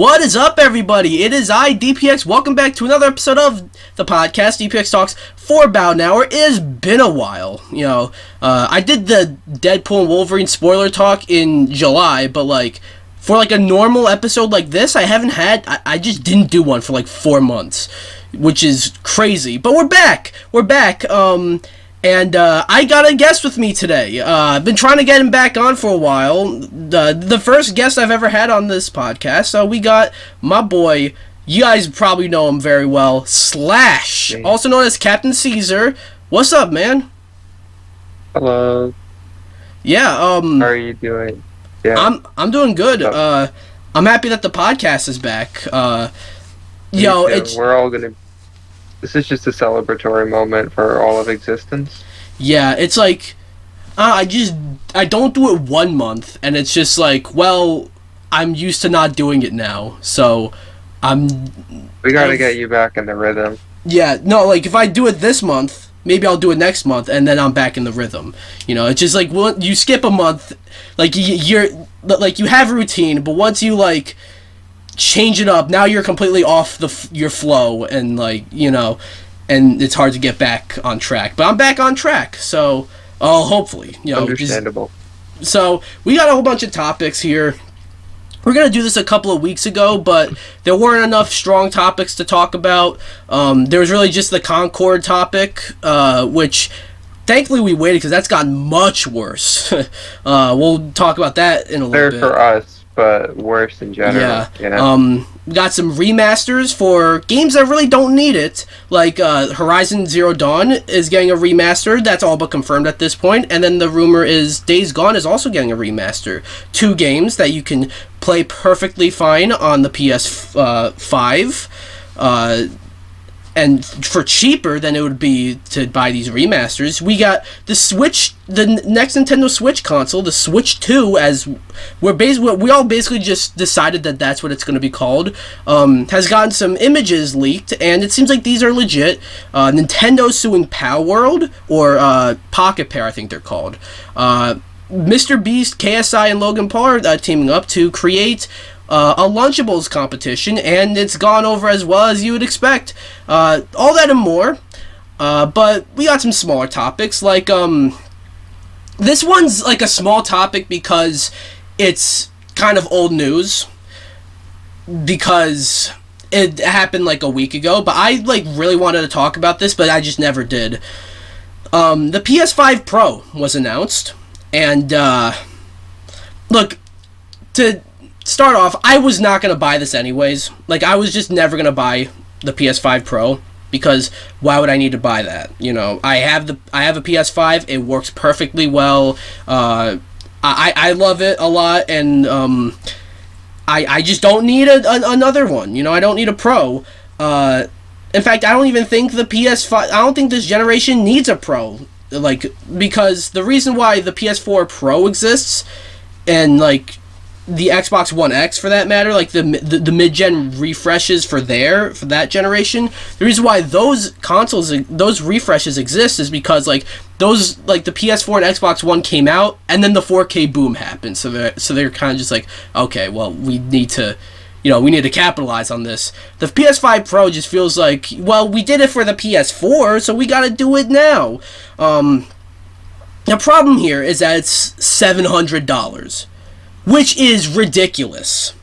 What is up, everybody? It is I, DPX. Welcome back to another episode of the podcast, DPX Talks for about an hour. It has been a while. I did the Deadpool and Wolverine spoiler talk in July, but for a normal episode like this, I just didn't do one for 4 months, which is crazy. But we're back. And I got a guest with me today. I've been trying to get him back on for a while. The first guest I've ever had on this podcast. So we got my boy, you guys probably know him very well, Slash, also known as Captain Caesar. What's up, man? Hello. Yeah, how are you doing? Yeah. I'm doing good. I'm happy that the podcast is back. We're all gonna... This is just a celebratory moment for all of existence. Yeah, it's I don't do it 1 month, and it's just I'm used to not doing it now, so we gotta get you back in the rhythm. Yeah, no, if I do it this month, maybe I'll do it next month, and then I'm back in the rhythm. It's just you skip a month, you have a routine, but once you change it up, now you're completely off your flow, and and it's hard to get back on track. But I'm back on track, so hopefully, Understandable. So we got a whole bunch of topics here. We're gonna do this a couple of weeks ago, but there weren't enough strong topics to talk about. There was really just the Concord topic, which thankfully we waited because that's gotten much worse. We'll talk about that in a little bit. Fair for us, but worse in general. Yeah. We got some remasters for games that really don't need it, Horizon Zero Dawn is getting a remaster. That's all but confirmed at this point. And then the rumor is Days Gone is also getting a remaster. 2 games that you can play perfectly fine on the PS5. And for cheaper than it would be to buy these remasters. We got the Switch, the next Nintendo Switch console, the Switch 2, as we all basically just decided that that's what it's going to be called, has gotten some images leaked, and it seems like these are legit. Nintendo's suing Palworld, or Pocket Pair, I think they're called. MrBeast, KSI, and Logan Paul are teaming up to create a Lunchables competition, and it's gone over as well as you would expect. All that and more. But we got some smaller topics, this one's a small topic because it's kind of old news, because it happened a week ago, but I really wanted to talk about this, but I just never did. The PS5 Pro was announced, and look, to start off, I was not going to buy this anyways. I was just never going to buy the PS5 Pro, because why would I need to buy that? I have a PS5. It works perfectly well. I love it a lot, and I just don't need another one. I don't need a Pro. In fact, I don't even think the PS5... I don't think this generation needs a Pro. Because the reason why the PS4 Pro exists, and the Xbox One X, for that matter, the mid-gen refreshes for that generation, the reason why those consoles, those refreshes exist is because those the PS4 and Xbox One came out, and then the 4K boom happened, so they're kind of just okay, well, we need to capitalize on this. The PS5 Pro just feels well, we did it for the PS4, so we gotta do it now. The problem here is that it's $700. Which is ridiculous.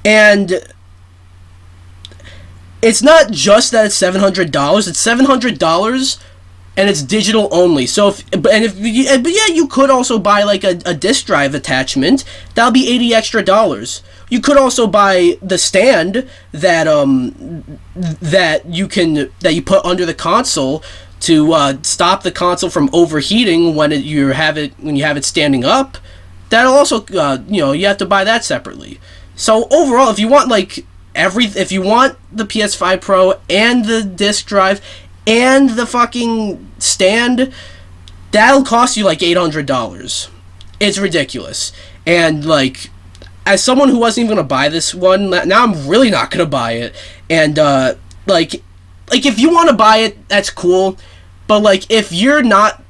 And it's not just that it's $700, it's $700 and it's digital only. So you could also buy a disc drive attachment. That'll be $80 extra. You could also buy the stand that you put under the console to stop the console from overheating when you have it standing up. That'll also, you have to buy that separately. So overall, if you want if you want the PS5 Pro and the disc drive and the fucking stand, that'll cost you $800. It's ridiculous. And as someone who wasn't even gonna buy this one, now I'm really not gonna buy it. And if you want to buy it, that's cool. But if you're not,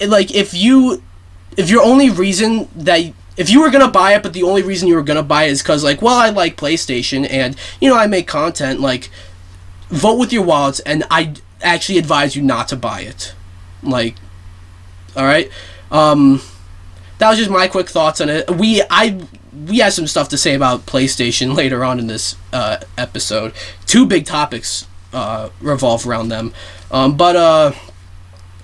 if your only reason that if you were gonna buy it, but the only reason you were gonna buy it is because, like, well, I like PlayStation and, you know, I make content, like, vote with your wallets, and I actually advise you not to buy it. Like, alright? That was just my quick thoughts on it. We have some stuff to say about PlayStation later on in this episode. Two big topics revolve around them.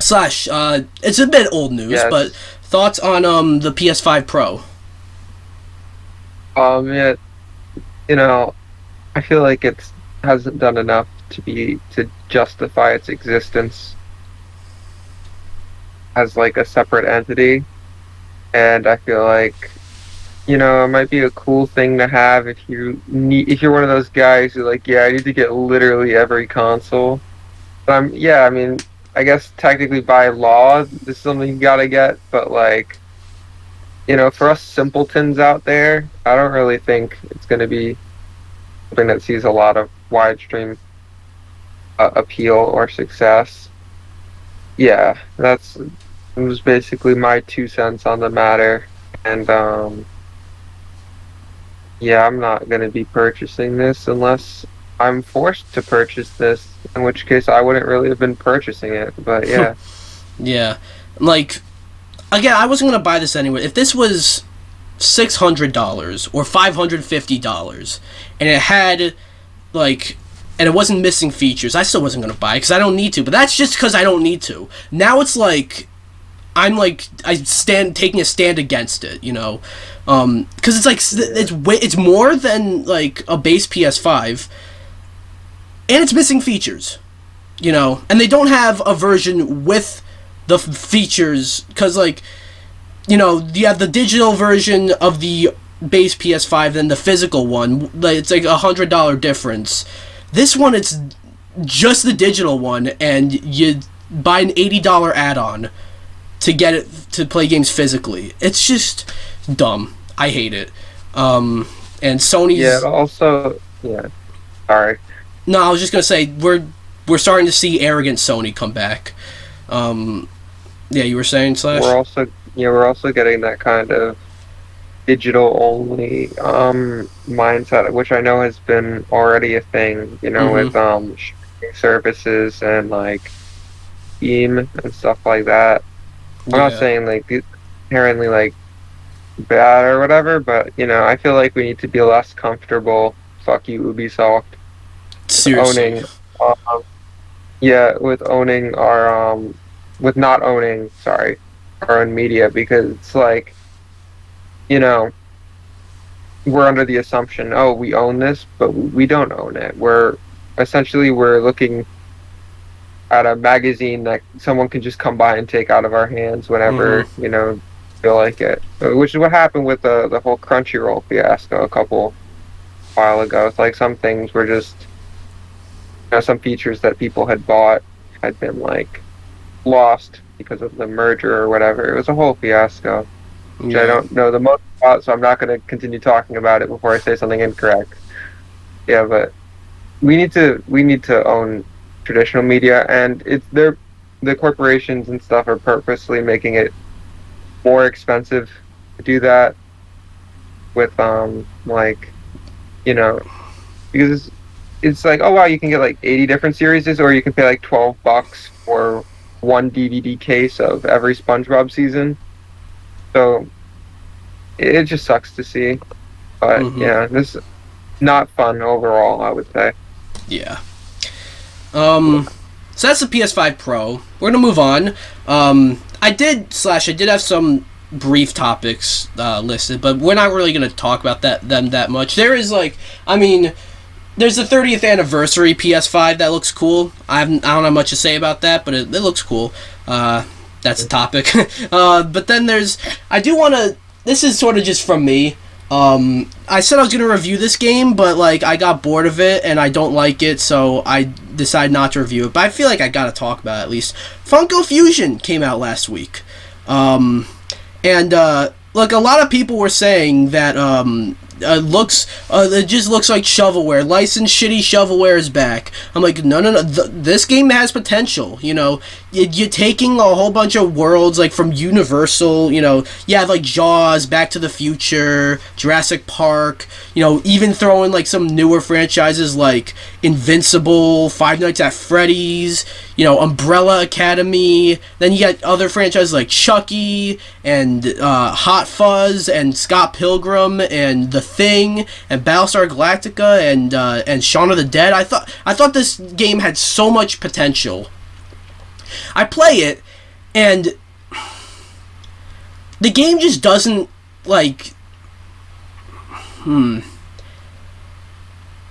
Slash, it's a bit old news, yes. but thoughts on the PS5 Pro? Yeah, you know, I feel like it hasn't done enough to justify its existence as like a separate entity, and I feel like, you know, it might be a cool thing to have if you're one of those guys who, like, yeah, I need to get literally every console. But I mean, I guess technically by law this is something you gotta get, but, like, you know, for us simpletons out there, I don't really think it's gonna be something that sees a lot of widestream appeal or success. Yeah, it was basically my 2 cents on the matter, and yeah, I'm not going to be purchasing this unless I'm forced to purchase this, in which case I wouldn't really have been purchasing it, but yeah. Yeah, like, again, I wasn't going to buy this anyway. If this was $600 or $550, and it had, like, and it wasn't missing features, I still wasn't going to buy it, because I don't need to, but that's just because I don't need to. Now it's like, taking a stand against it, you know, because it's like, it's more than, like, a base PS5, and it's missing features, you know, and they don't have a version with the features, because, like, you know, you have the digital version of the base PS5, then the physical one, like, it's like $100 difference. This one, it's just the digital one, and you buy an $80 add-on to get it to play games physically. It's just dumb. I hate it. And Sony's... Yeah, also... Yeah. Sorry. No, I was just gonna say, we're starting to see arrogant Sony come back. Yeah, you were saying, Slash? We're also getting that kind of digital-only mindset, which I know has been already a thing, you know, with streaming services and, like, Steam and stuff like that. I'm not saying, like, inherently, like, bad or whatever, but, you know, I feel like we need to be less comfortable, fuck you, Ubisoft, seriously, owning our, with not owning, our own media, because it's like, you know, we're under the assumption, oh, we own this, but we don't own it. We're looking at a magazine that someone can just come by and take out of our hands whenever, you know, feel like it. Which is what happened with the whole Crunchyroll fiasco a while ago. It's like some things were just, you know, some features that people had bought had been, like, lost because of the merger or whatever. It was a whole fiasco, which I don't know the most about, so I'm not going to continue talking about it before I say something incorrect. Yeah, but we need to own traditional media, and the corporations and stuff are purposely making it more expensive to do that with like, you know, because it's like, oh wow, you can get like 80 different series, or you can pay like $12 for one DVD case of every SpongeBob season. So it just sucks to see, but yeah, this is not fun overall, I would say. Yeah. So that's the PS5 Pro. We're gonna move on. I did have some brief topics listed, but we're not really gonna talk about them that much. There is, like, I mean, there's the 30th anniversary PS5 that looks cool. I don't have much to say about that, but it looks cool. That's a topic. But then this is sort of just from me. I said I was going to review this game, but, like, I got bored of it, and I don't like it, so I decided not to review it. But I feel like I got to talk about it at least. Funko Fusion came out last week. Look, a lot of people were saying that it just looks like shovelware. Licensed shitty shovelware is back. I'm like, no. This game has potential. You know, you're taking a whole bunch of worlds, like, from Universal, you know, you have, like, Jaws, Back to the Future, Jurassic Park, you know, even throw in, like, some newer franchises like Invincible, Five Nights at Freddy's, you know, Umbrella Academy. Then you got other franchises like Chucky and Hot Fuzz and Scott Pilgrim and The Thing and Battlestar Galactica and Shaun of the Dead. I thought this game had so much potential. I play it, and the game just doesn't, like,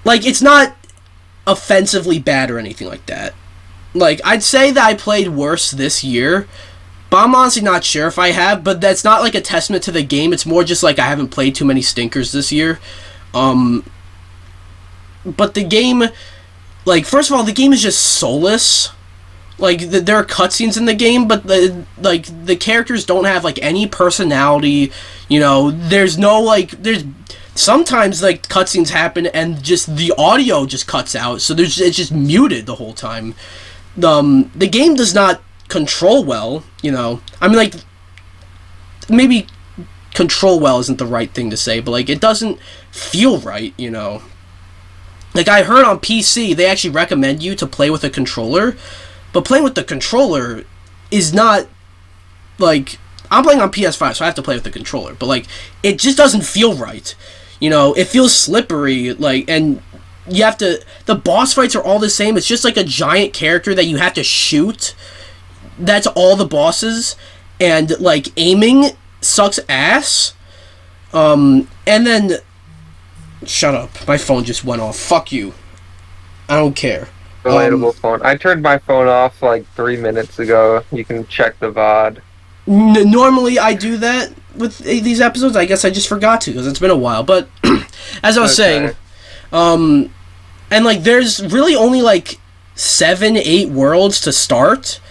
like, it's not offensively bad or anything like that. Like, I'd say that I played worse this year, but I'm honestly not sure if I have, but that's not, like, a testament to the game. It's more just, like, I haven't played too many stinkers this year. But the game, like, first of all, the game is just soulless. Like, there are cutscenes in the game, but the characters don't have, like, any personality. You know, there's no, like, there's sometimes, like, cutscenes happen and just the audio just cuts out, so it's just muted the whole time. The game does not control well, you know. I mean, like, maybe control well isn't the right thing to say, but, like, it doesn't feel right, you know. Like, I heard on PC, they actually recommend you to play with a controller. But playing with the controller is not, like, I'm playing on PS5, so I have to play with the controller. But, like, it just doesn't feel right. You know, it feels slippery, like, and you have to, the boss fights are all the same. It's just, like, a giant character that you have to shoot. That's all the bosses. And, like, aiming sucks ass. And then, shut up. My phone just went off. Fuck you. I don't care. Relatable phone. I turned my phone off like 3 minutes ago. You can check the VOD. Normally I do that with these episodes. I guess I just forgot to because it's been a while. But as I was saying, and like there's really only like 7-8 worlds to start.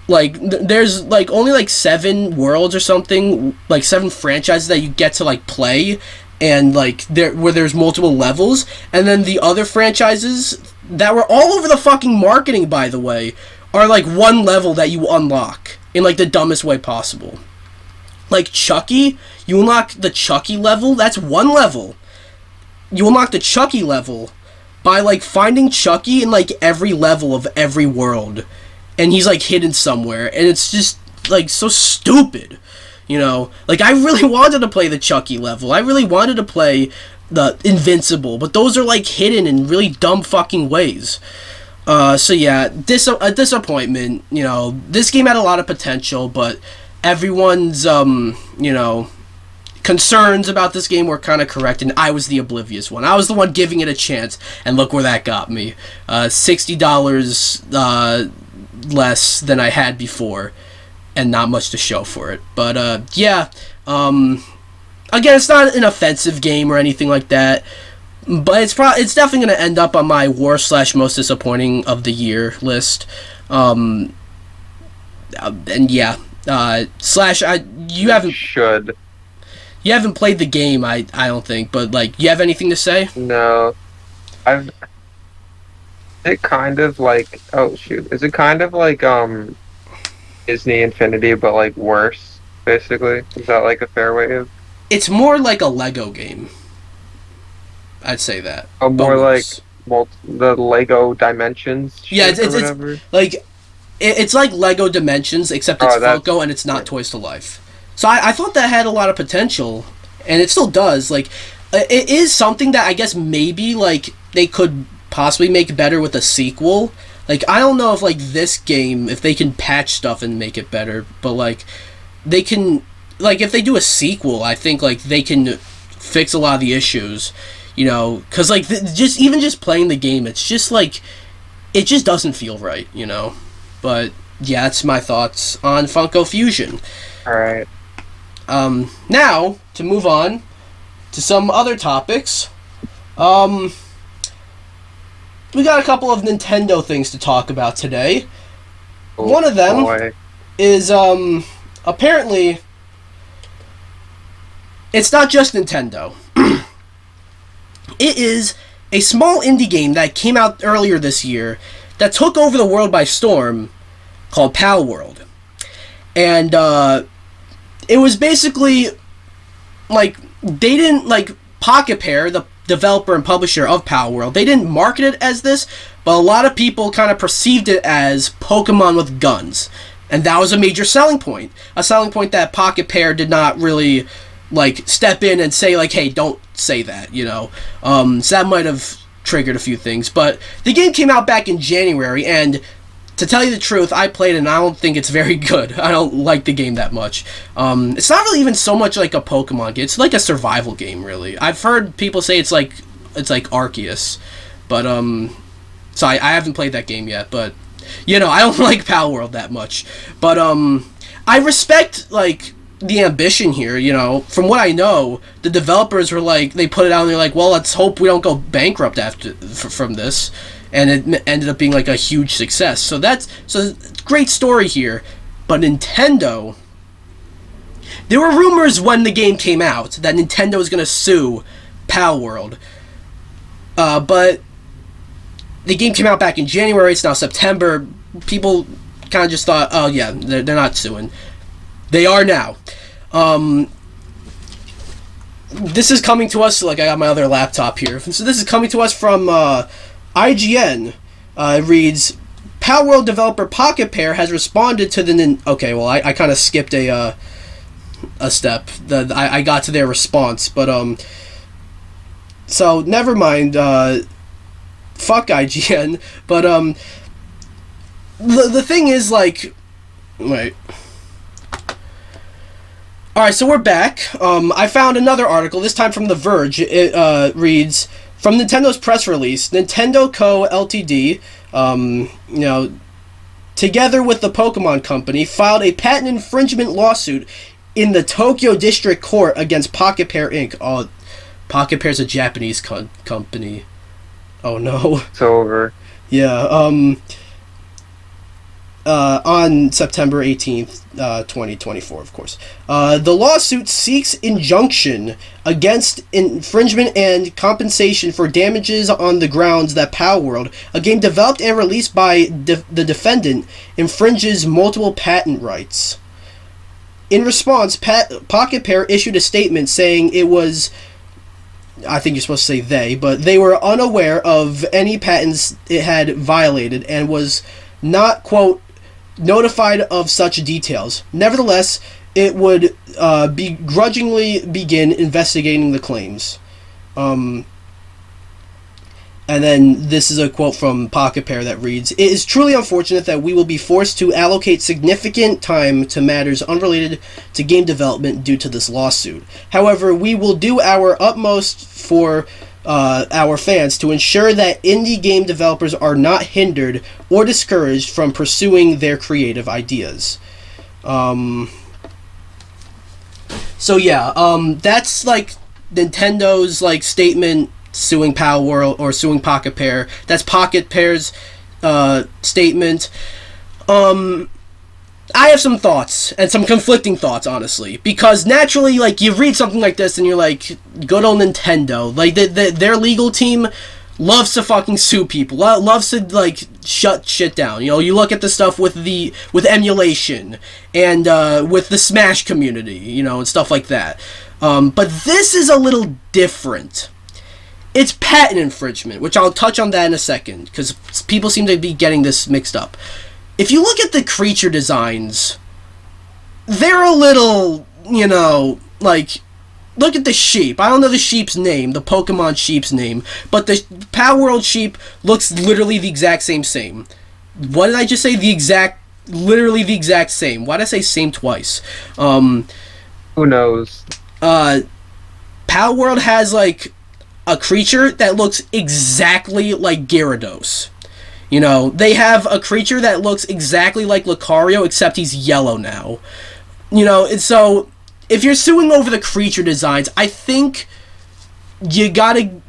Like there's like only like 7 worlds or something, like 7 franchises that you get to like play, and like where there's multiple levels, and then the other franchises that were all over the fucking marketing, by the way, are like one level that you unlock in like the dumbest way possible. Like Chucky, you unlock the Chucky level, that's one level. You unlock the Chucky level by like finding Chucky in like every level of every world, and he's like hidden somewhere, and it's just like so stupid. You know, like I really wanted to play the Chucky level. I really wanted to play the Invincible, but those are like hidden in really dumb fucking ways. So yeah, a disappointment. You know, this game had a lot of potential, but everyone's you know, concerns about this game were kind of correct, and I was the oblivious one. I was the one giving it a chance, and look where that got me. $60 less than I had before, and not much to show for it. But yeah, again, it's not an offensive game or anything like that, but it's definitely going to end up on my worst/most disappointing of the year list. And yeah, you haven't played the game, I don't think, but like, you have anything to say? No, it kind of like, oh shoot, is it kind of like Disney Infinity but like worse, basically? Is that like a fair way of? It's more like a Lego game. I'd say that. Oh, more like the Lego Dimensions. Yeah, it's like it's like Lego Dimensions, except it's Funko and it's not Toys to Life. So I thought that had a lot of potential, and it still does. Like, it is something that I guess maybe like they could possibly make better with a sequel. Like, I don't know if like this game, if they can patch stuff and make it better, but like they can. Like, if they do a sequel, I think, like, they can fix a lot of the issues, you know, because, like, just playing the game, it's just, like, it just doesn't feel right, you know, but, yeah, that's my thoughts on Funko Fusion. Alright. Now, to move on to some other topics, we got a couple of Nintendo things to talk about today. One of them is, apparently, it's not just Nintendo. It is a small indie game that came out earlier this year that took over the world by storm, called Palworld. And it was basically like they didn't like Pocket Pair, the developer and publisher of Palworld, they didn't market it as this, but a lot of people kind of perceived it as Pokemon with guns. And that was a major selling point. A selling point that Pocket Pair did not really like step in and say like, hey, don't say that, you know. So that might have triggered a few things. But the game came out back in January, and to tell you the truth, I played it and I don't think it's very good. I don't like the game that much. It's not really even so much like a Pokemon game. It's like a survival game, really. I've heard people say it's like Arceus, but so I haven't played that game yet. But you know, I don't like Palworld that much. But I respect like the ambition here. You know, from what I know, the developers were like, they put it out and they're like, well, let's hope we don't go bankrupt from this. And it ended up being like a huge success. So great story here. But Nintendo, there were rumors when the game came out that Nintendo was going to sue Palworld. But the game came out back in January. It's now September. People kind of just thought, oh yeah, they're not suing. They are now. This is coming to us. Like, I got my other laptop here. So this is coming to us from IGN. It reads, Palworld developer Pocket Pair has responded to the... Okay, well, I kind of skipped a step. I got to their response, but, so, never mind, fuck IGN, but, the thing is, like... Wait. Alright, so we're back. I found another article, this time from The Verge. It reads... From Nintendo's press release, Nintendo Co. Ltd., you know, together with the Pokemon Company, filed a patent infringement lawsuit in the Tokyo District Court against Pocket Pair Inc. Oh, Pocket Pair's a Japanese company. Oh no. It's over. Yeah, on September 18th, 2024, of course. The lawsuit seeks injunction against infringement and compensation for damages on the grounds that Palworld, a game developed and released by the defendant, infringes multiple patent rights. In response, Pocket Pair issued a statement saying it was... I think you're supposed to say they, but they were unaware of any patents it had violated and was not, quote, notified of such details. Nevertheless, it would begrudgingly begin investigating the claims. And then this is a quote from Pocket Pair that reads, "It is truly unfortunate that we will be forced to allocate significant time to matters unrelated to game development due to this lawsuit. However, we will do our utmost for our fans to ensure that indie game developers are not hindered or discouraged from pursuing their creative ideas." So yeah, that's like Nintendo's like statement suing Palworld or suing Pocket Pair. That's Pocket Pair's statement. I have some thoughts, and some conflicting thoughts, honestly. Because naturally, like, you read something like this, and you're like, good old Nintendo. Like, their legal team loves to fucking sue people. Loves to, like, shut shit down. You know, you look at the stuff with emulation, and with the Smash community, you know, and stuff like that. But this is a little different. It's patent infringement, which I'll touch on that in a second, because people seem to be getting this mixed up. If you look at the creature designs, they're a little, you know, like, look at the sheep. I don't know the sheep's name, the Pokemon sheep's name, but the Palworld sheep looks literally the exact same. What did I just say? Literally the exact same. Why did I say same twice? Who knows? Palworld has, like, a creature that looks exactly like Gyarados. You know, they have a creature that looks exactly like Lucario, except he's yellow now. You know, and so, if you're suing over the creature designs, I think you gotta...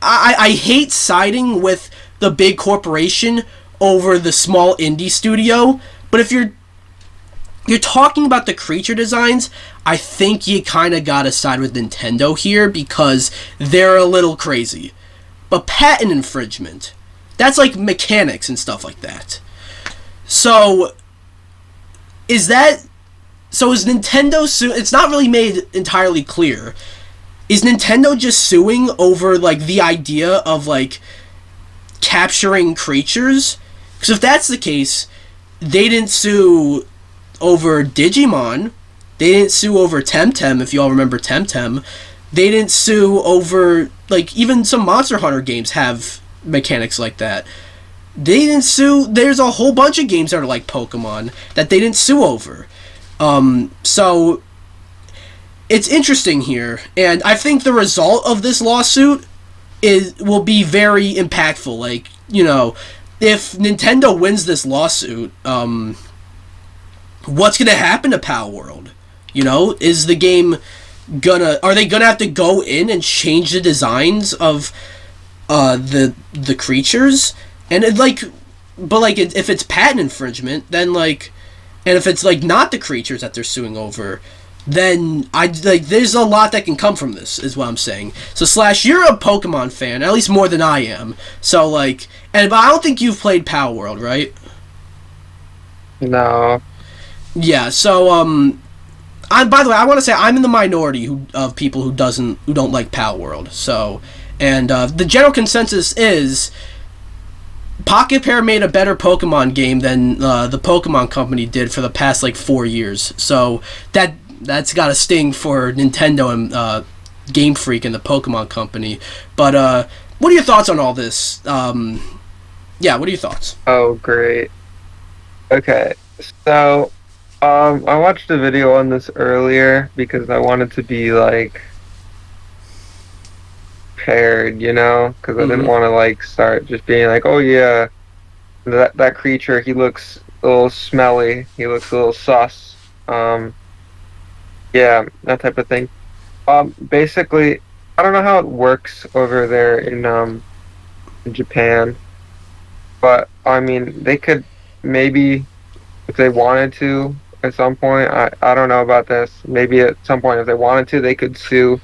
I hate siding with the big corporation over the small indie studio, but if you're talking about the creature designs, I think you kind of gotta side with Nintendo here, because they're a little crazy. But patent infringement, that's like mechanics and stuff like that. So, is that... So is Nintendo it's not really made entirely clear. Is Nintendo just suing over, like, the idea of, like, capturing creatures? Because if that's the case, they didn't sue over Digimon. They didn't sue over Temtem, if you all remember Temtem. They didn't sue over, like, even some Monster Hunter games have mechanics like that. They didn't sue... There's a whole bunch of games that are like Pokemon that they didn't sue over. So it's interesting here, and I think the result of this lawsuit will be very impactful. Like, you know, if Nintendo wins this lawsuit, what's gonna happen to Palworld? You know, is the game are they gonna have to go in and change the designs of the creatures? And if it's patent infringement, then, like, and if it's, like, not the creatures that they're suing over, then there's a lot that can come from this, is what I'm saying. So Slash, you're a Pokemon fan, at least more than I am. So, like, but I don't think you've played Palworld, right? No. Yeah. So by the way, I want to say I'm in the minority of people who don't like Palworld. So, and the general consensus is Pocket Pair made a better Pokemon game than the Pokemon Company did for the past, like, 4 years. So that's got a sting for Nintendo and Game Freak and the Pokemon Company. But what are your thoughts on all this? Yeah, what are your thoughts? Oh, great. Okay, so I watched a video on this earlier because I wanted to be, like, prepared, you know, because I didn't want to, like, start just being like, oh yeah, that creature, he looks a little smelly, he looks a little sus, yeah, that type of thing. Basically, I don't know how it works over there in Japan, but I mean, they could maybe, if they wanted to at some point, I don't know about this, maybe at some point if they wanted to, they could sue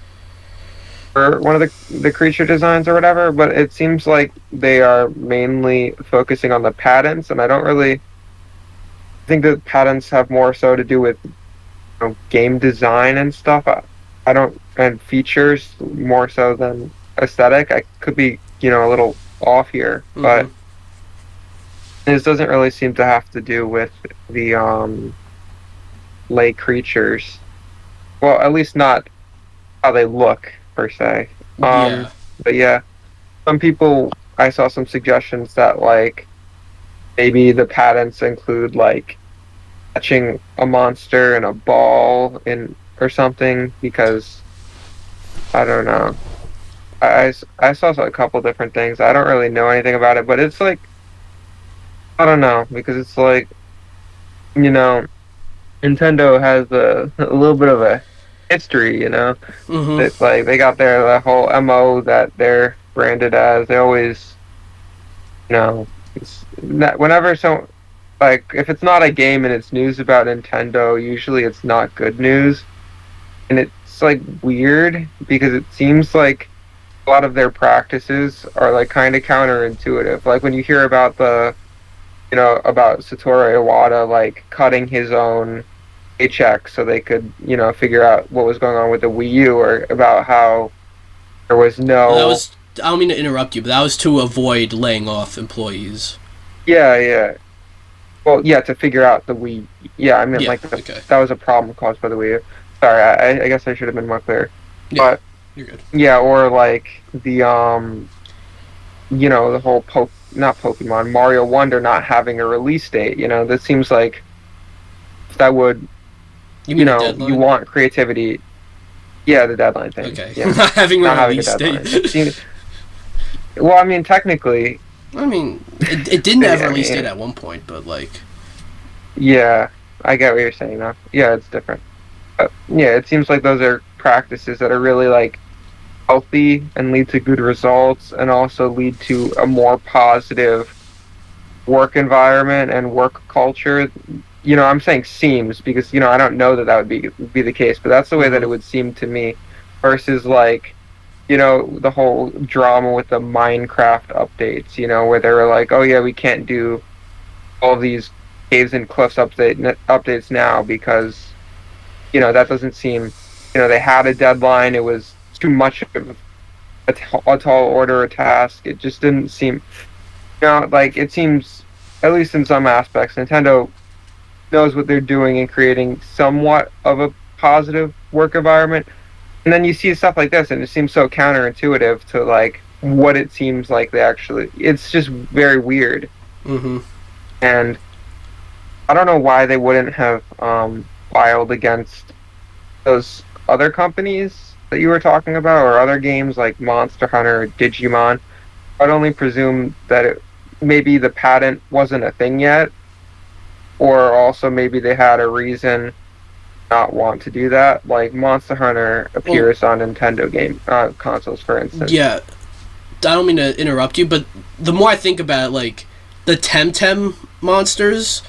for one of the creature designs or whatever, but it seems like they are mainly focusing on the patents, and I don't really think that patents have more so to do with, you know, game design and stuff. I don't, and features more so than aesthetic. I could be, you know, a little off here, but this doesn't really seem to have to do with the lake creatures. Well, at least not how they look per se. Yeah. But yeah, some people, I saw some suggestions that, like, maybe the patents include, like, catching a monster in a ball or something, because I don't know. I saw a couple different things. I don't really know anything about it, but it's like, I don't know, because it's like, you know, Nintendo has a little bit of a history, you know. It's like they got the whole MO that they're branded as. They always, you know, whenever like, if it's not a game and it's news about Nintendo, usually it's not good news, and it's, like, weird because it seems like a lot of their practices are, like, kind of counterintuitive. Like when you hear about about Satoru Iwata, like, cutting his own paycheck so they could, you know, figure out what was going on with the Wii U, or about how there was no... I don't mean to interrupt you, but that was to avoid laying off employees. Yeah. Well, yeah, to figure out the Wii... Yeah, I mean, yeah, like, that was a problem caused by the Wii U. Sorry, I guess I should have been more clear. Yeah, but, you're good. Yeah, or, like, the, you know, the whole not Pokemon, Mario Wonder not having a release date, you know, that seems like that would... You know, you want creativity. Yeah, the deadline thing. Okay. Yeah. Not having a release date. Well, I mean, technically... I mean, it didn't have a release date at one point, but, like... Yeah, I get what you're saying now. Yeah, it's different. Yeah, it seems like those are practices that are really, like, healthy and lead to good results, and also lead to a more positive work environment and work culture. You know, I'm saying seems because, you know, I don't know that would be the case, but that's the way that it would seem to me, versus, like, you know, the whole drama with the Minecraft updates, you know, where they were like, oh yeah, we can't do all these Caves and Cliffs updates now because that doesn't seem. They had a deadline. It was too much of a tall order, a task. It just didn't seem. Like it seems, at least in some aspects, Nintendo knows what they're doing in creating somewhat of a positive work environment. And then you see stuff like this, and it seems so counterintuitive to like what it seems like they actually. It's just very weird. Mm-hmm. And I don't know why they wouldn't have filed against those other companies that you were talking about, or other games like Monster Hunter or Digimon. I'd only presume that maybe the patent wasn't a thing yet, or also maybe they had a reason not want to do that. Like Monster Hunter appears on Nintendo game consoles, for instance. Yeah, I don't mean to interrupt you, but the more I think about it, like the Temtem monsters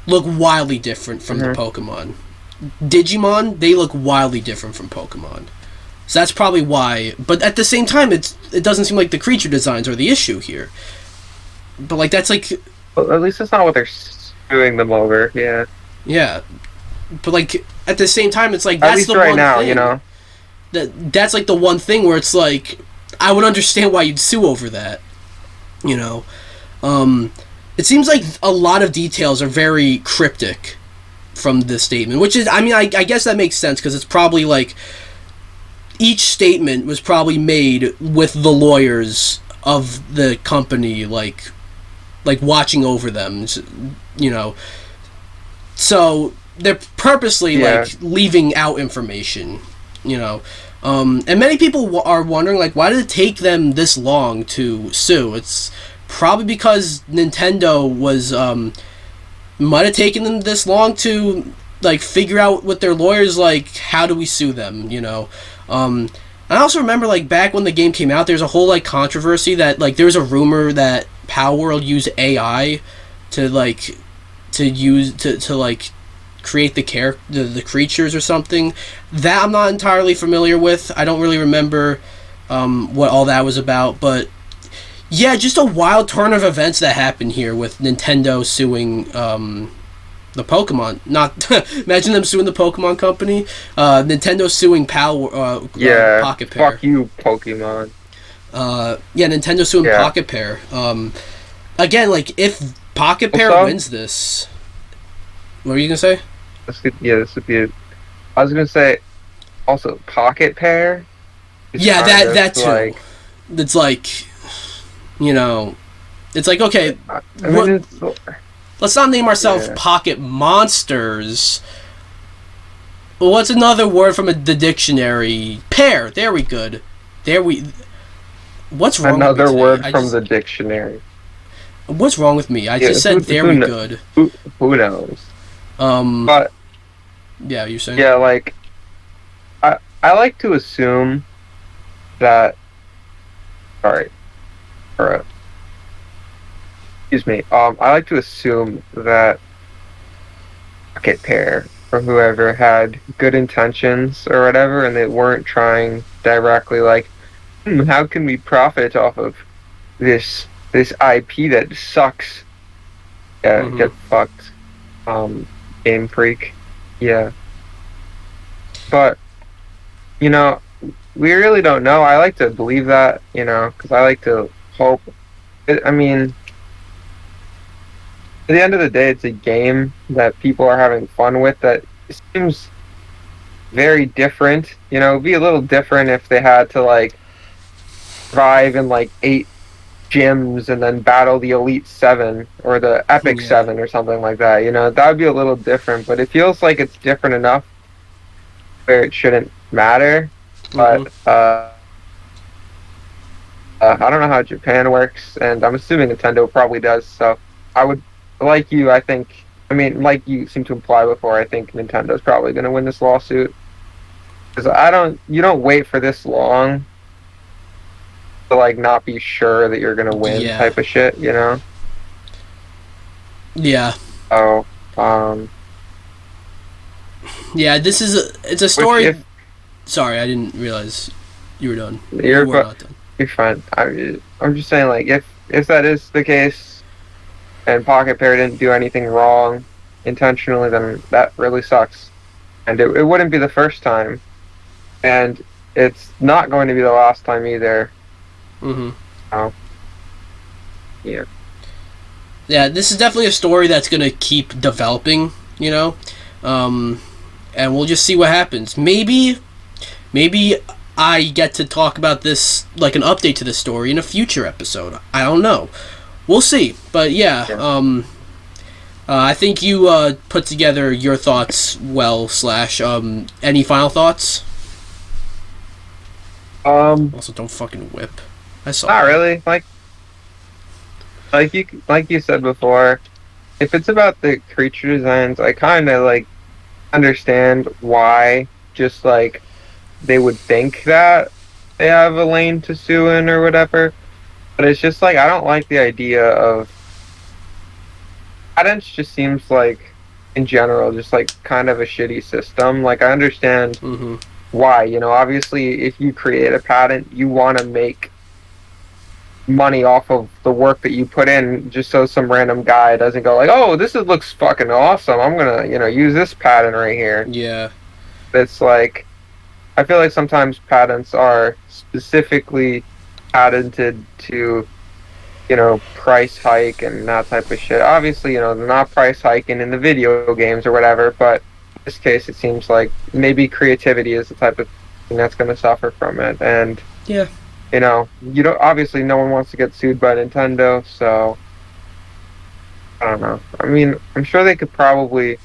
look wildly different from the Pokemon. Digimon, they look wildly different from Pokemon. So that's probably why. But at the same time, it doesn't seem like the creature designs are the issue here. But like that's like. Well, at least that's not what they're suing them over. Yeah. Yeah, but like at the same time, it's like that's at least the right one now, thing. That's like the one thing where it's like I would understand why you'd sue over that. It seems like a lot of details are very cryptic from this statement, which is, I mean, I guess that makes sense because it's probably like each statement was probably made with the lawyers of the company, like watching over them, So they're purposely like leaving out information, and many people are wondering like why did it take them this long to sue? It's probably because Nintendo was might have taken them this long to like figure out with their lawyers like how do we sue them, I also remember like back when the game came out, there's a whole like controversy that like there's a rumor that Palworld used AI to create the creatures or something. That I'm not entirely familiar with. I don't really remember what all that was about, but yeah, just a wild turn of events that happened here with Nintendo suing the Pokemon. Not imagine them suing the Pokemon company. Nintendo suing Pocket Pair. Fuck you, Pokemon. Nintendo suing Pocket Pair. Again, like if Pocket Pair wins this, what were you gonna say? This would be. I was gonna say, also Pocket Pair. Yeah, that too. Like, it's like, it's like okay. Let's not name ourselves Pocket Monsters. Well, what's another word from the dictionary? Pair. There we good. What's wrong? Another word from the dictionary. What's wrong with me? I just said there we good. Who knows? But yeah, you're saying. Yeah, like I like to assume that. Sorry. Excuse me. I like to assume that Pocket Pair or whoever had good intentions or whatever, and they weren't trying directly like, how can we profit off of this IP that sucks? Yeah, get fucked. Game Freak. Yeah. But we really don't know. I like to believe that, because I like to hope. I mean, at the end of the day, it's a game that people are having fun with that seems very different. It'd be a little different if they had to, like, survive in, like, 8 gyms and then battle the Elite 7 or the Epic 7 or something like that. That would be a little different, but it feels like it's different enough where it shouldn't matter. But, I don't know how Japan works, and I'm assuming Nintendo probably does, so I would, like you, I think, like you seem to imply before, I think Nintendo's probably going to win this lawsuit. Because you don't wait for this long to, like, not be sure that you're going to win type of shit, Yeah. So, yeah, it's a story. Sorry, I didn't realize you were done. You're not done. You're fine. I'm just saying, like, if that is the case, and Pocket Pair didn't do anything wrong intentionally, then that really sucks. And it wouldn't be the first time, and it's not going to be the last time either. Mm-hmm. So, yeah. Yeah, this is definitely a story that's going to keep developing, you know? And we'll just see what happens. Maybe I get to talk about this, like an update to this story in a future episode. I don't know. We'll see. But yeah, I think you put together your thoughts well, / any final thoughts? Also, don't fucking whip. I saw not really. Like you said before, if it's about the creature designs, I kind of like understand why. Just like they would think that they have a lane to Suing or whatever, but it's just like I don't like the idea of. Patents just seems like, in general, just like kind of a shitty system. Like I understand why. You know, obviously, if you create a patent, you want to make money off of the work that you put in, just so some random guy doesn't go like, "Oh, looks fucking awesome. I'm gonna, use this patent right here." Yeah. It's like, I feel like sometimes patents are specifically patented to, price hike and that type of shit. Obviously, they're not price hiking in the video games or whatever, but in this case, it seems like maybe creativity is the type of thing that's going to suffer from it. And, yeah. Obviously, no one wants to get sued by Nintendo, so I don't know. I mean, I'm sure they could probably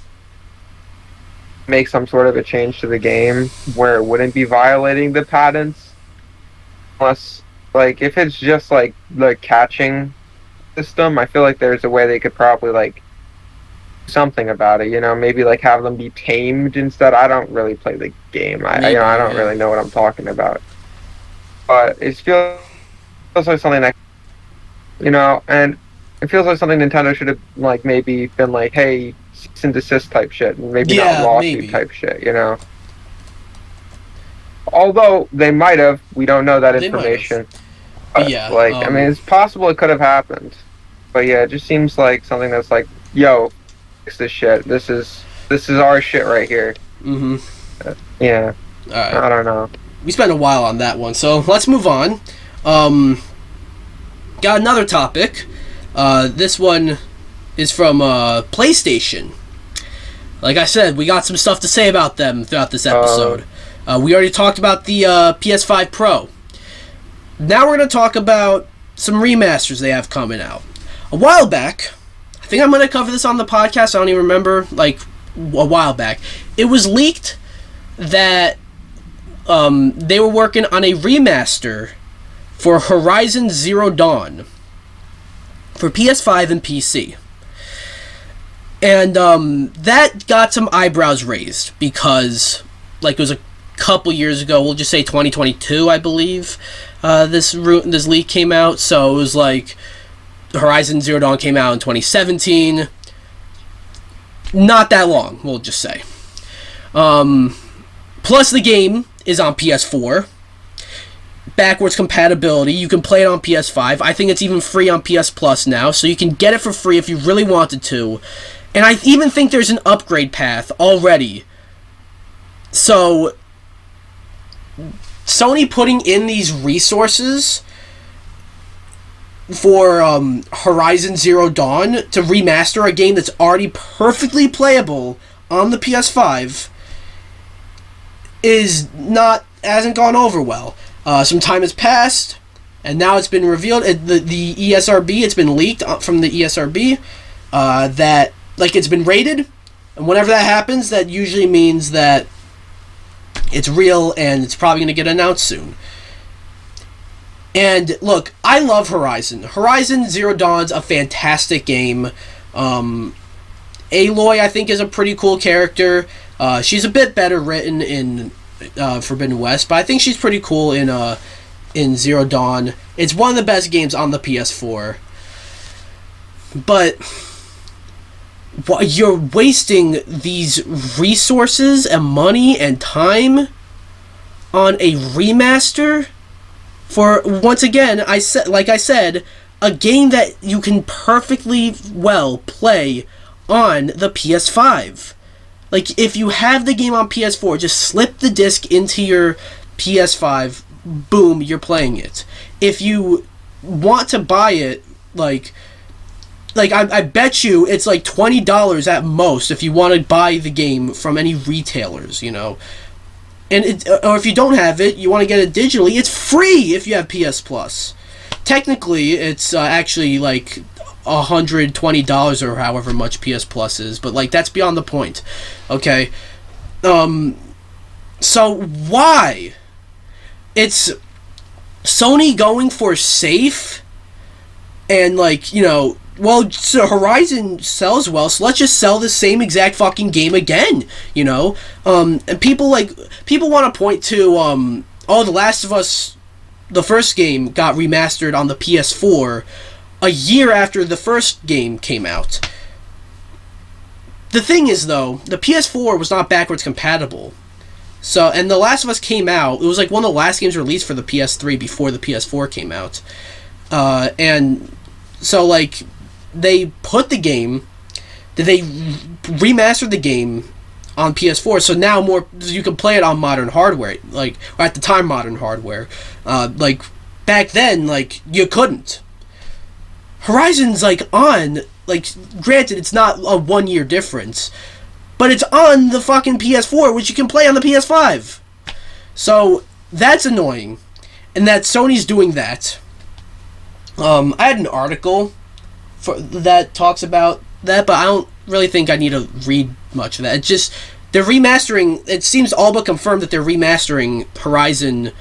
make some sort of a change to the game where it wouldn't be violating the patents, unless, like, if it's just like the catching system, I feel like there's a way they could probably like do something about it. Maybe like have them be tamed instead. I don't really play the game. I don't really know what I'm talking about, but it feels like something that and it feels like something Nintendo should have like maybe been like, hey, cease and desist type shit, and maybe not lawsuit type shit. Although they might have, we don't know that information. But yeah, I mean, it's possible it could have happened. But yeah, it just seems like something that's like, yo, fix this shit. This is our shit right here. Yeah. All right. I don't know. We spent a while on that one, so let's move on. Got another topic. This one is from PlayStation. Like I said, we got some stuff to say about them throughout this episode. We already talked about the PS5 Pro. Now we're going to talk about some remasters they have coming out. A while back, I think I'm going to cover this on the podcast, I don't even remember, like, a while back. It was leaked that they were working on a remaster for Horizon Zero Dawn for PS5 and PC. And that got some eyebrows raised because, like, it was a couple years ago, we'll just say 2022, I believe, this leak came out. So it was like Horizon Zero Dawn came out in 2017. Not that long, we'll just say. Plus, the game is on PS4. Backwards compatibility. You can play it on PS5. I think it's even free on PS Plus now, so you can get it for free if you really wanted to. And I even think there's an upgrade path already. So Sony putting in these resources for Horizon Zero Dawn to remaster a game that's already perfectly playable on the PS5 hasn't gone over well. Some time has passed, and now it's been revealed. The ESRB, it's been leaked from the ESRB that, like, it's been rated, and whenever that happens, that usually means that it's real, and it's probably going to get announced soon. And, look, I love Horizon. Horizon Zero Dawn's a fantastic game. Aloy, I think, is a pretty cool character. She's a bit better written in Forbidden West, but I think she's pretty cool in Zero Dawn. It's one of the best games on the PS4. But you're wasting these resources and money and time on a remaster for, once again, I said, a game that you can perfectly well play on the PS5. Like, if you have the game on PS4, just slip the disc into your PS5, boom, you're playing it. If you want to buy it, I bet you it's like $20 at most if you want to buy the game from any retailers, you know. And or if you don't have it, you want to get it digitally, it's free if you have PS Plus. Technically, it's actually like $120 or however much PS Plus is, but like that's beyond the point. Okay, so why? It's Sony going for safe, and like, you know, well, so Horizon sells well, so let's just sell the same exact fucking game again, you know? And people want to point to, The Last of Us, the first game, got remastered on the PS4 a year after the first game came out. The thing is, though, the PS4 was not backwards compatible. So, and The Last of Us came out, it was like one of the last games released for the PS3 before the PS4 came out. And so, like, they remastered the game on PS4, so now you can play it on modern hardware, like, or at the time modern hardware. Like, back then, like, you couldn't. Horizon's, like, on, like, granted, it's not a 1 year difference, but it's on the fucking PS4, which you can play on the PS5. So, that's annoying, and that Sony's doing that. I had an article that talks about that, but I don't really think I need to read much of that. It's just, they're remastering, it seems all but confirmed that they're remastering Horizon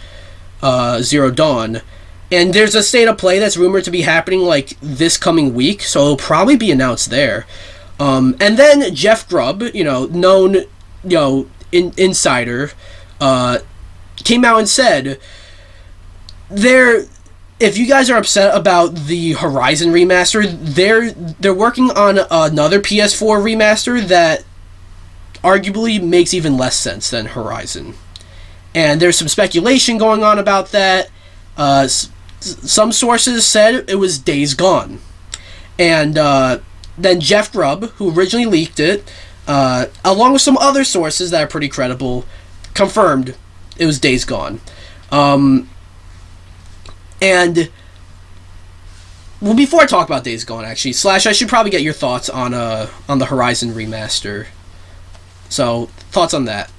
Zero Dawn, and there's a state of play that's rumored to be happening like this coming week, so it'll probably be announced there. And then Jeff Grubb, you know, known, you know, insider, came out and said, if you guys are upset about the Horizon remaster, they're working on another PS4 remaster that arguably makes even less sense than Horizon. And there's some speculation going on about that. Some sources said it was Days Gone. And then Jeff Grubb, who originally leaked it, along with some other sources that are pretty credible, confirmed it was Days Gone. And, well, before I talk about Days Gone, actually, Slash, I should probably get your thoughts on the Horizon remaster. So, thoughts on that?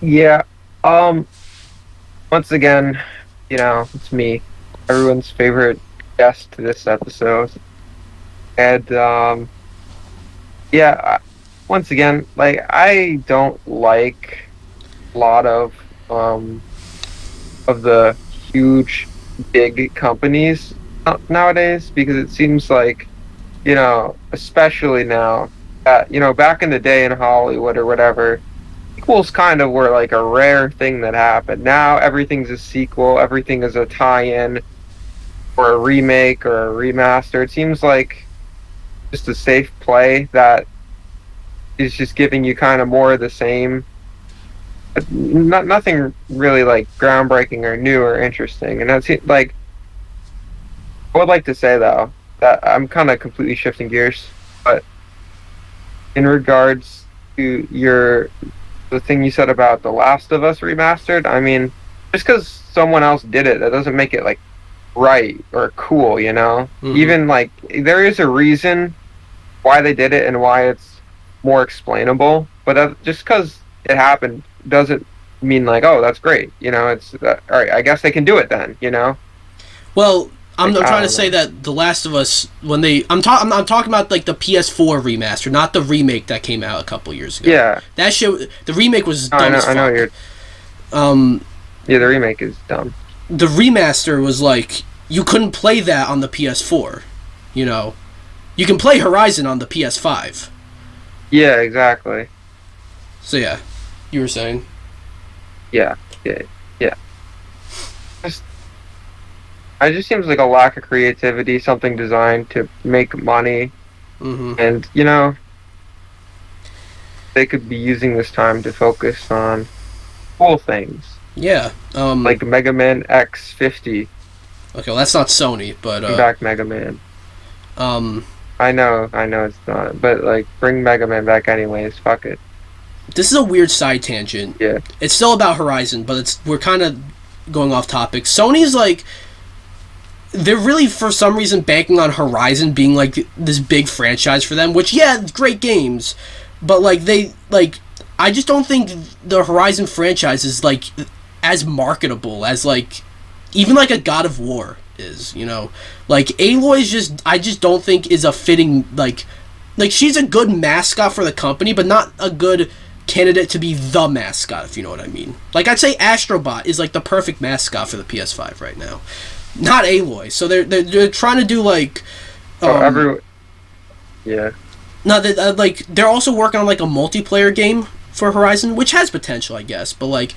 Yeah. Once again, you know, it's me, everyone's favorite guest to this episode. And, yeah, once again, like, I don't like a lot of the huge, big companies nowadays, because it seems like, you know, especially now, you know, back in the day in Hollywood or whatever, sequels kind of were like a rare thing that happened. Now everything's a sequel, everything is a tie-in, or a remake, or a remaster. It seems like just a safe play that is just giving you kind of more of the same. Nothing really like groundbreaking or new or interesting. And that's like, I would like to say though that I'm kind of completely shifting gears, but in regards to the thing you said about The Last of Us remastered, I mean, just because someone else did it, that doesn't make it like right or cool, you know. Mm-hmm. Even like, there is a reason why they did it and why it's more explainable, but just because it happened doesn't mean like, oh, that's great, you know. It's all right, I guess they can do it then, you know. Well, I'm trying to say that The Last of Us, when I'm talking about like the PS4 remaster, not the remake that came out a couple years ago. Yeah, that shit, the remake was dumb as fuck. I know you're. Yeah, the remake is dumb. The remaster was like, you couldn't play that on the PS4, you know. You can play Horizon on the PS5. Yeah, exactly. So yeah, you were saying. Yeah. It just seems like a lack of creativity, something designed to make money, and you know, they could be using this time to focus on cool things. Yeah. Like Mega Man X50. Okay, well that's not Sony, but Bring back Mega Man. um, I know it's not, but like bring Mega Man back anyways. Fuck it. this is a weird side tangent. Yeah. It's still about Horizon, but we're kind of going off topic. Sony's like, they're really for some reason banking on Horizon being like this big franchise for them, which yeah, great games, but like I just don't think the Horizon franchise is like as marketable as like even like a God of War is, you know. Like Aloy's just I just don't think is a fitting like she's a good mascot for the company, but not a good candidate to be the mascot, if you know what I mean. Like I'd say Astrobot is like the perfect mascot for the PS5 right now. Not Aloy. So they're trying to do like yeah. No, like they're also working on like a multiplayer game for Horizon, which has potential, I guess, but like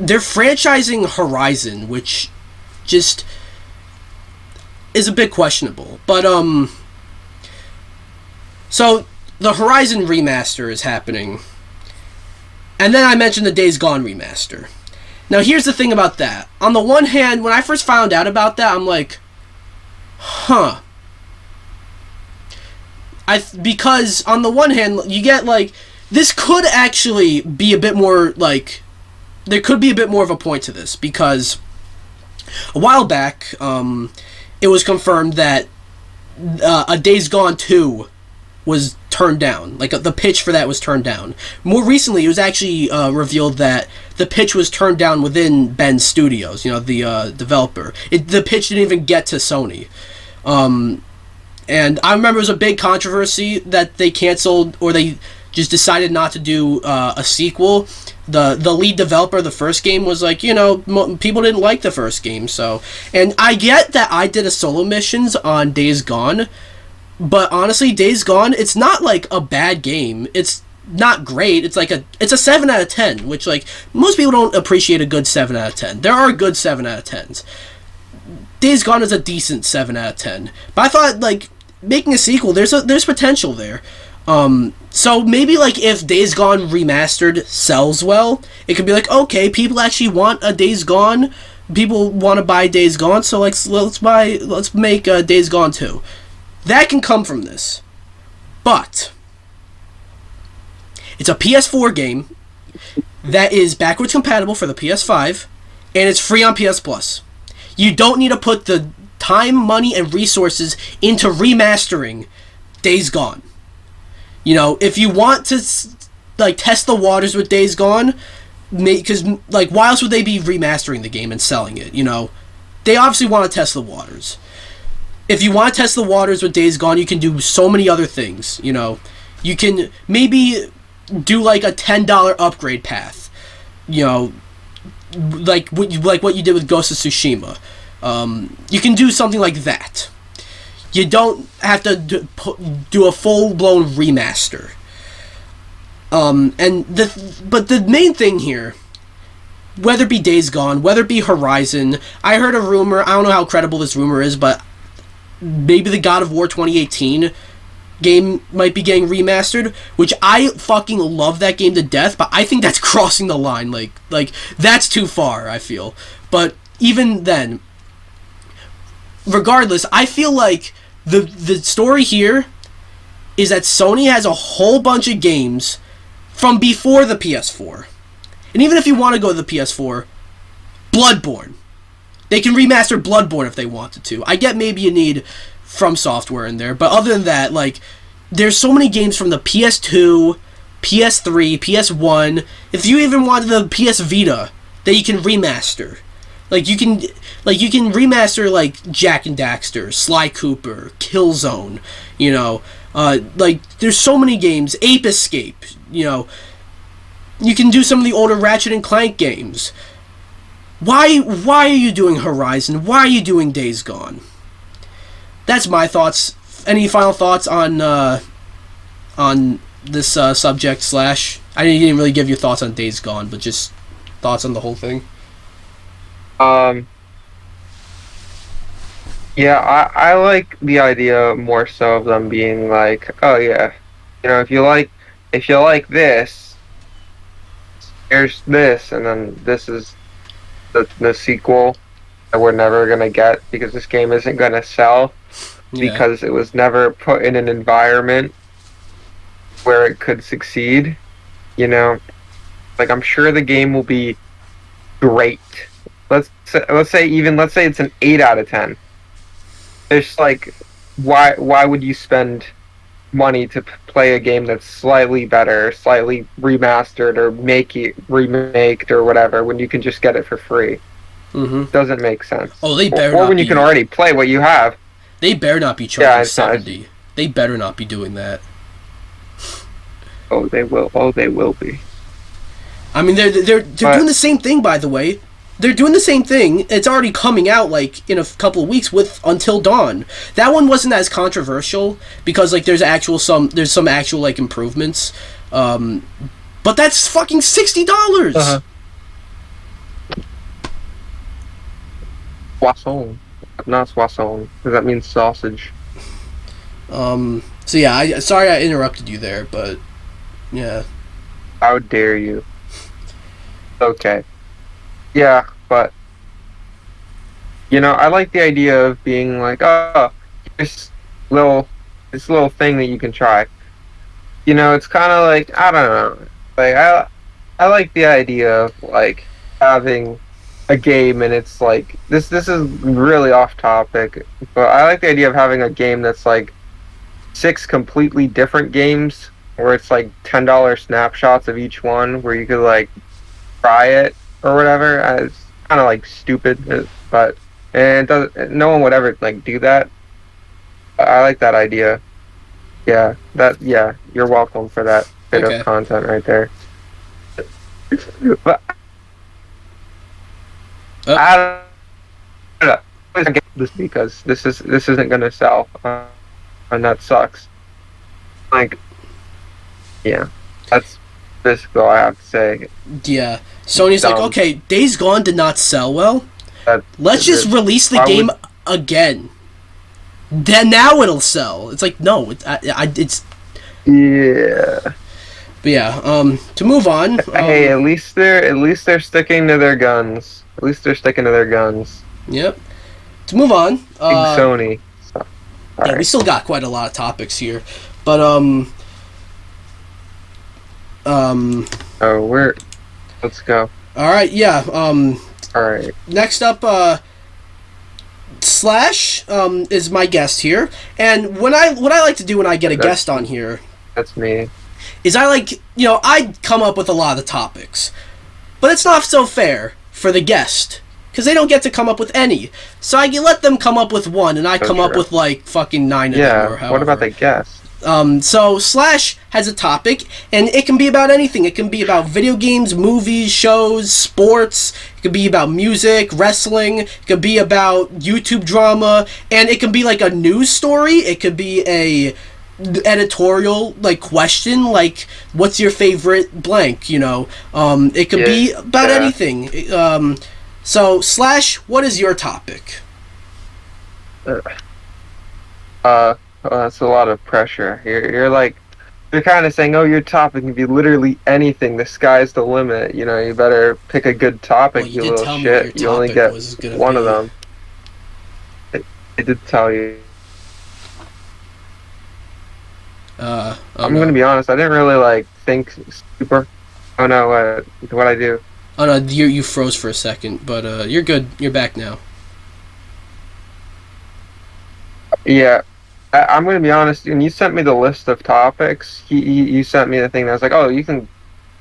they're franchising Horizon, which just is a bit questionable. But so the Horizon remaster is happening. And then I mentioned the Days Gone remaster. Now here's the thing about that. On the one hand, when I first found out about that, I'm like, huh. Because on the one hand, you get like, this could actually be a bit more like, there could be a bit more of a point to this, because a while back, it was confirmed that a Days Gone 2 was turned down. Like, the pitch for that was turned down. More recently, it was actually revealed that the pitch was turned down within Ben's Studios, you know, the developer. The pitch didn't even get to Sony. And I remember it was a big controversy that they canceled, or they just decided not to do a sequel. The lead developer of the first game was like, you know, people didn't like the first game, so... And I get that I did a solo missions on Days Gone, but honestly, Days Gone, it's not like a bad game. It's not great. It's like it's a 7 out of 10, which like most people don't appreciate a good 7 out of 10. There are good 7 out of 10s. Days Gone is a decent 7 out of 10. But I thought like making a sequel, there's potential there. So maybe like if Days Gone Remastered sells well, it could be like, okay, people actually want a Days Gone. People want to buy Days Gone, so let's make Days Gone 2. That can come from this. But it's a PS4 game that is backwards compatible for the PS5, and it's free on PS Plus. You don't need to put the time, money, and resources into remastering Days Gone. You know, if you want to like test the waters with Days Gone, because like why else would they be remastering the game and selling it? You know, they obviously want to test the waters. If you want to test the waters with Days Gone, you can do so many other things. You know, you can maybe do like a $10 upgrade path. You know, like what you did with Ghost of Tsushima. You can do something like that. You don't have to do a full-blown remaster. But the main thing here, whether it be Days Gone, whether it be Horizon, I heard a rumor, I don't know how credible this rumor is, but maybe the God of War 2018 game might be getting remastered, which I fucking love that game to death, but I think that's crossing the line. Like that's too far, I feel. But even then, regardless, I feel like the story here is that Sony has a whole bunch of games from before the PS4. And even if you want to go to the PS4, Bloodborne. They can remaster Bloodborne if they wanted to. I get maybe you need From Software in there, but other than that, like, there's so many games from the PS2, PS3, PS1, if you even wanted the PS Vita, that you can remaster. Like you can remaster like Jak and Daxter, Sly Cooper, Killzone, you know, like there's so many games, Ape Escape, you know. You can do some of the older Ratchet and Clank games. Why are you doing Horizon? Why are you doing Days Gone? That's my thoughts. Any final thoughts on this subject slash? I didn't really give you thoughts on Days Gone, but just thoughts on the whole thing. Yeah, I like the idea more so of them being like, oh yeah, you know, if you like this, here's this, and then this is the sequel. that we're never gonna get because this game isn't gonna sell because it was never put in an environment where it could succeed. You know, like I'm sure the game will be great. Let's say it's an 8 out of 10. There's like, why would you spend money to play a game that's slightly better, slightly remastered, or remaked or whatever when you can just get it for free? Doesn't make sense. Oh, they better or not when you can already play what you have. They better not be charging 70. They better not be doing that. Oh, they will. Oh, they will be. I mean, they're doing the same thing, by the way. They're doing the same thing. It's already coming out, like, in a couple of weeks with Until Dawn. That one wasn't as controversial because, like, there's some actual, like, improvements. But that's fucking $60. Poisson. Not poisson, because that means sausage. So yeah, sorry I interrupted you there, but yeah. How dare you? Okay. Yeah, but you know, I like the idea of being like, oh, this little thing that you can try. You know, it's kind of like, I don't know. Like I like the idea of like having a game and it's like this is really off topic, but I like the idea of having a game that's like 6 completely different games where it's like $10 snapshots of each one where you could like try it or whatever. It's kind of like stupid, but and it doesn't. No one would ever like do that. I like that idea. Yeah, you're welcome for that bit of content right there. But I don't know. I get this because this isn't gonna sell, and that sucks. Like, yeah, that's basically all I have to say. Yeah, Sony's like, okay, Days Gone did not sell well. Let's just release the game again. Then now it'll sell. It's like, no, it's. Yeah. But yeah, to move on. Hey, at least they're sticking to their guns. At least they're sticking to their guns. Yep. To move on. Big Sony. Yeah, we still got quite a lot of topics here, but Oh, let's go. All right. Yeah. All right. Next up, Slash is my guest here, and what I like to do when I get a guest on here. That's me. Is I come up with a lot of the topics, but it's not so fair for the guest because they don't get to come up with any. So I let them come up with one, and I come up with like fucking 9 of them. Or however. What about the guest? So Slash has a topic, and it can be about anything. It can be about video games, movies, shows, sports. It could be about music, wrestling. It could be about YouTube drama, and it can be like a news story. It could be a editorial like question, like what's your favorite blank? It could be about anything. So Slash, what is your topic? That's a lot of pressure. You're kind of saying, oh, your topic can be literally anything. The sky's the limit. You better pick a good topic. Well, you little shit. You only get one of them. I did tell you. I'm gonna be honest. I didn't really think super. Oh no, what I do? Oh no, you froze for a second, but you're good. You're back now. Yeah. I'm going to be honest, when you sent me the list of topics, you sent me the thing that was like, oh, you can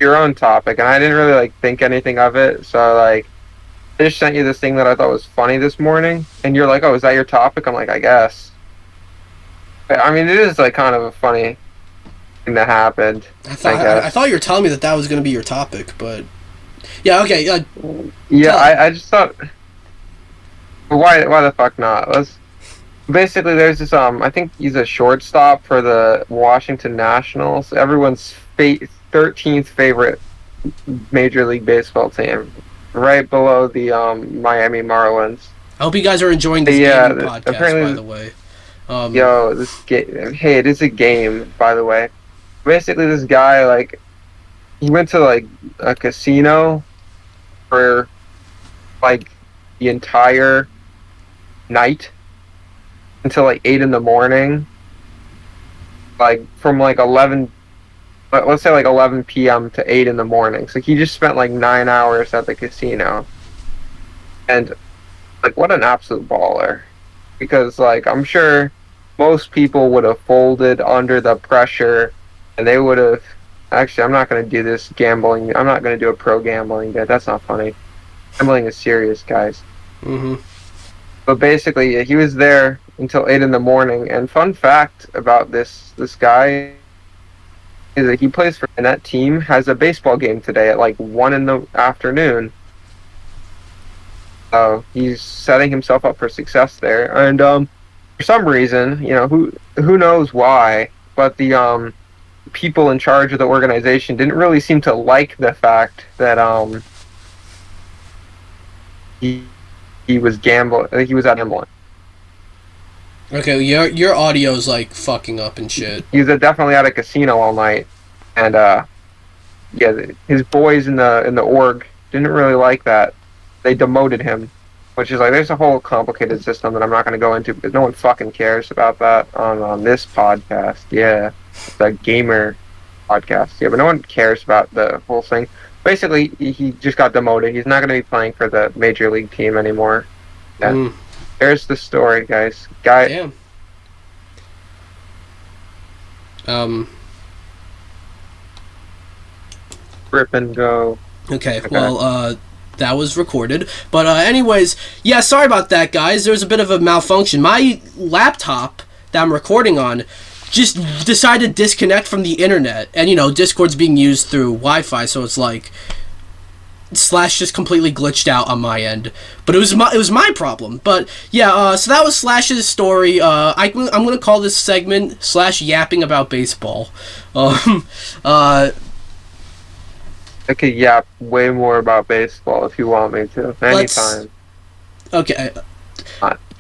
your own topic, and I didn't really think anything of it, so I just sent you this thing that I thought was funny this morning, and you're like, oh, is that your topic? I'm like, I guess. But, I mean, it is kind of a funny thing that happened. I thought you were telling me that was going to be your topic, but yeah, okay. I just thought, why the fuck not? Basically, there's this, I think he's a shortstop for the Washington Nationals, everyone's 13th favorite Major League Baseball team, right below the Miami Marlins. I hope you guys are enjoying this gaming podcast, by the way. Hey, it is a game, by the way. Basically, this guy, he went to, a casino for, the entire night until like 8 in the morning, like from like 11, let's say like 11 p.m. to 8 in the morning. So he just spent like 9 hours at the casino. And like, what an absolute baller. Because like, I'm sure most people would have folded under the pressure, and they would have, actually, I'm not going to do this gambling. I'm not going to do a pro gambling bit. That's not funny. Gambling is serious, guys. Mm-hmm. But basically, he was there until 8 in the morning. And fun fact about this guy is that he plays for, and that team has a baseball game today at like 1 in the afternoon. So he's setting himself up for success there. And for some reason, you know, who knows why, but the people in charge of the organization didn't really seem to like the fact that he was gambling. He was out gambling. Okay, your audio's like fucking up and shit. He was definitely at a casino all night, and yeah, his boys in the org didn't really like that. They demoted him, which is like, there's a whole complicated system that I'm not going to go into because no one fucking cares about that on this podcast. Yeah, it's a gamer podcast. Yeah, but no one cares about the whole thing. Basically, he just got demoted. He's not going to be playing for the major league team anymore. Yeah. There's the story, guys. Damn. Rip and go. Okay, well, that was recorded. But anyways, yeah, sorry about that, guys. There was a bit of a malfunction. My laptop that I'm recording on just decided to disconnect from the internet. And, you know, Discord's being used through Wi-Fi, so it's like Slash just completely glitched out on my end. But it was my problem. But, yeah, so that was Slash's story. I'm going to call this segment Slash Yapping About Baseball. I could yap way more about baseball if you want me to. Anytime. Okay.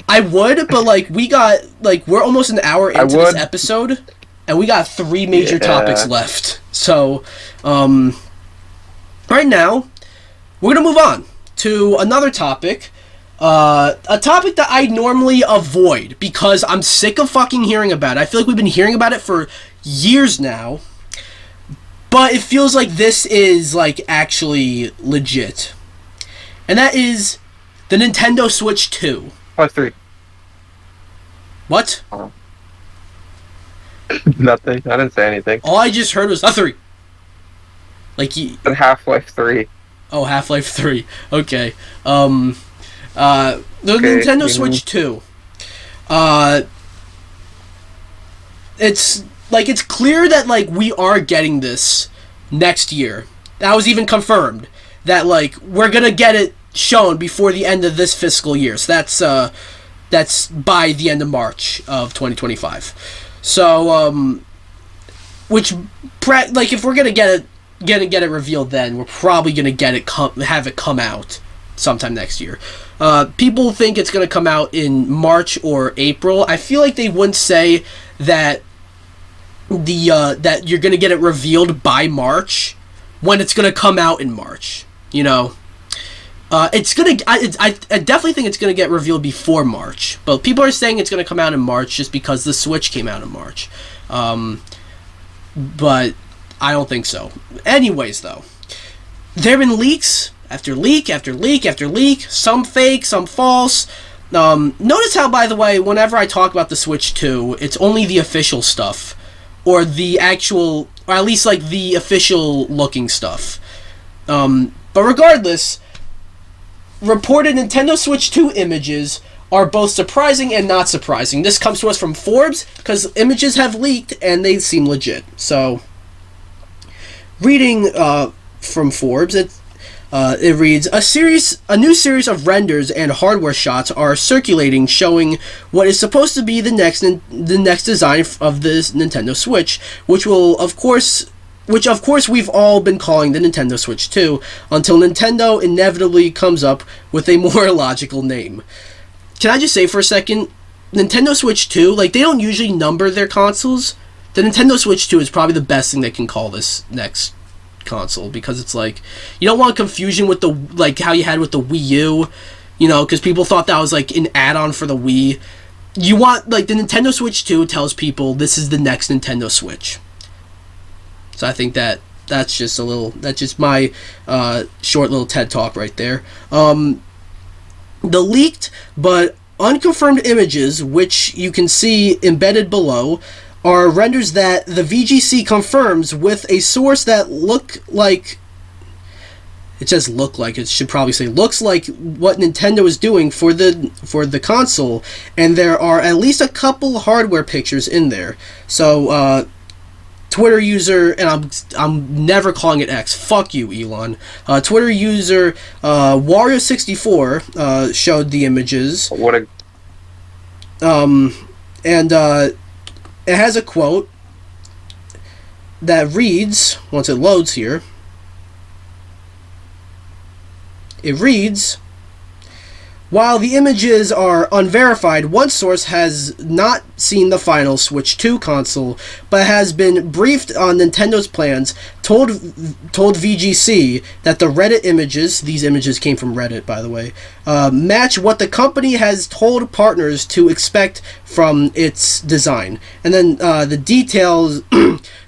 I would, but like we're almost an hour into this episode, and we got 3 major topics left. So, right now, we're gonna move on to another topic. A topic that I normally avoid because I'm sick of fucking hearing about it. I feel like we've been hearing about it for years now. But it feels like this is, like, actually legit. And that is the Nintendo Switch 2. Half-Life 3. What? Nothing. I didn't say anything. All I just heard was Half-Life 3. Like, Half-Life 3. Oh, Half-Life 3. Okay. The Nintendo Switch 2. It's clear that, like, we are getting this next year. That was even confirmed. That, like, we're gonna get it shown before the end of this fiscal year. So that's by the end of March of 2025. So, if we're gonna get it revealed then, we're probably gonna have it come out sometime next year. People think it's gonna come out in March or April. I feel like they wouldn't say that that you're gonna get it revealed by March when it's gonna come out in March. You know, it's gonna. I definitely think it's gonna get revealed before March, but people are saying it's gonna come out in March just because the Switch came out in March. But I don't think so. Anyways, though, there have been leaks after leak after leak after leak. Some fake, some false. Notice how, by the way, whenever I talk about the Switch 2, it's only the official stuff. Or the actual, or at least like the official looking stuff. But regardless, reported Nintendo Switch 2 images are both surprising and not surprising. This comes to us from Forbes because images have leaked and they seem legit. So, reading from Forbes, it reads, a new series of renders and hardware shots are circulating showing what is supposed to be the next design of this Nintendo Switch, which of course we've all been calling the Nintendo Switch 2 until Nintendo inevitably comes up with a more logical name. Can I just say for a second, Nintendo Switch 2, like, they don't usually number their consoles. The Nintendo Switch 2 is probably the best thing they can call this next console, because it's like, you don't want confusion with the, like, how you had with the Wii U. you know, because people thought that was like an add-on for the Wii. You want, like, the Nintendo Switch 2 tells people this is the next Nintendo Switch. So I think that's just my short little TED Talk right there. The leaked but unconfirmed images, which you can see embedded below, are renders that the VGC confirms with a source that look like... It says look like. It should probably say looks like what Nintendo is doing for the console, and there are at least a couple hardware pictures in there. So, Twitter user, and I'm never calling it X. Fuck you, Elon. Twitter user Wario64 showed the images. What a... And it has a quote that reads, once it loads here, it reads, while the images are unverified, one source has not seen the final Switch 2 console, but has been briefed on Nintendo's plans, told VGC that the Reddit images, these images came from Reddit, by the way, match what the company has told partners to expect from its design. And then the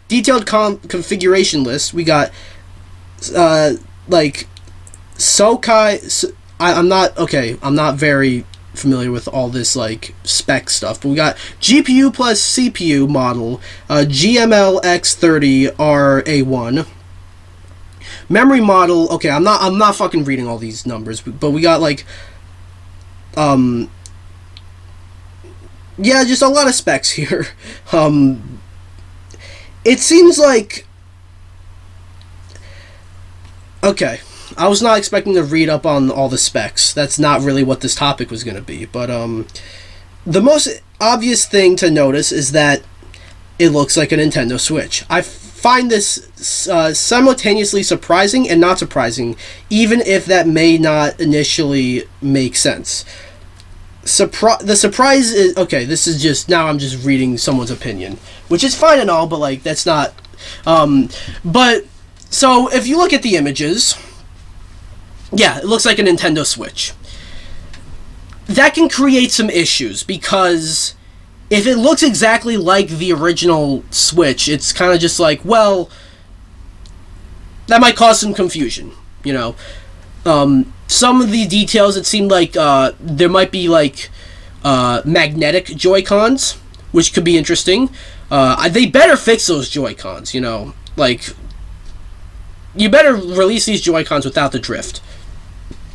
detailed configuration list, we got, like... I'm not very familiar with all this like spec stuff, but we got GPU plus CPU model, GMLX30RA1 memory model. Okay, I'm not fucking reading all these numbers, but we got like yeah, just a lot of specs here. It seems like, okay, I was not expecting to read up on all the specs. That's not really what this topic was going to be. But the most obvious thing to notice is that it looks like a Nintendo Switch. I find this simultaneously surprising and not surprising, even if that may not initially make sense. The surprise is... Okay, this is just... Now I'm just reading someone's opinion, which is fine and all, but, like, that's not... But, so, if you look at the images... Yeah, it looks like a Nintendo Switch. That can create some issues, because if it looks exactly like the original Switch, it's kind of just like, well, that might cause some confusion, you know. Some of the details, it seemed like there might be, like, magnetic Joy-Cons, which could be interesting. They better fix those Joy-Cons, you know. Like, you better release these Joy-Cons without the drift.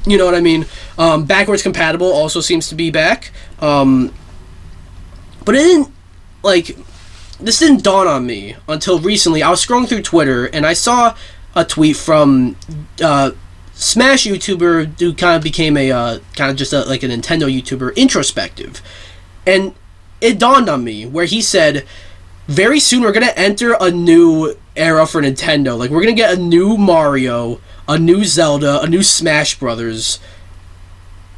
You know what I mean? Backwards compatible also seems to be back. But it didn't, like, this didn't dawn on me until recently. I was scrolling through Twitter, and I saw a tweet from Smash YouTuber who kind of became a, kind of just like a Nintendo YouTuber, Introspective. And it dawned on me where he said, very soon we're going to enter a new era for Nintendo. Like, we're going to get a new Mario, a new Zelda, a new Smash Brothers.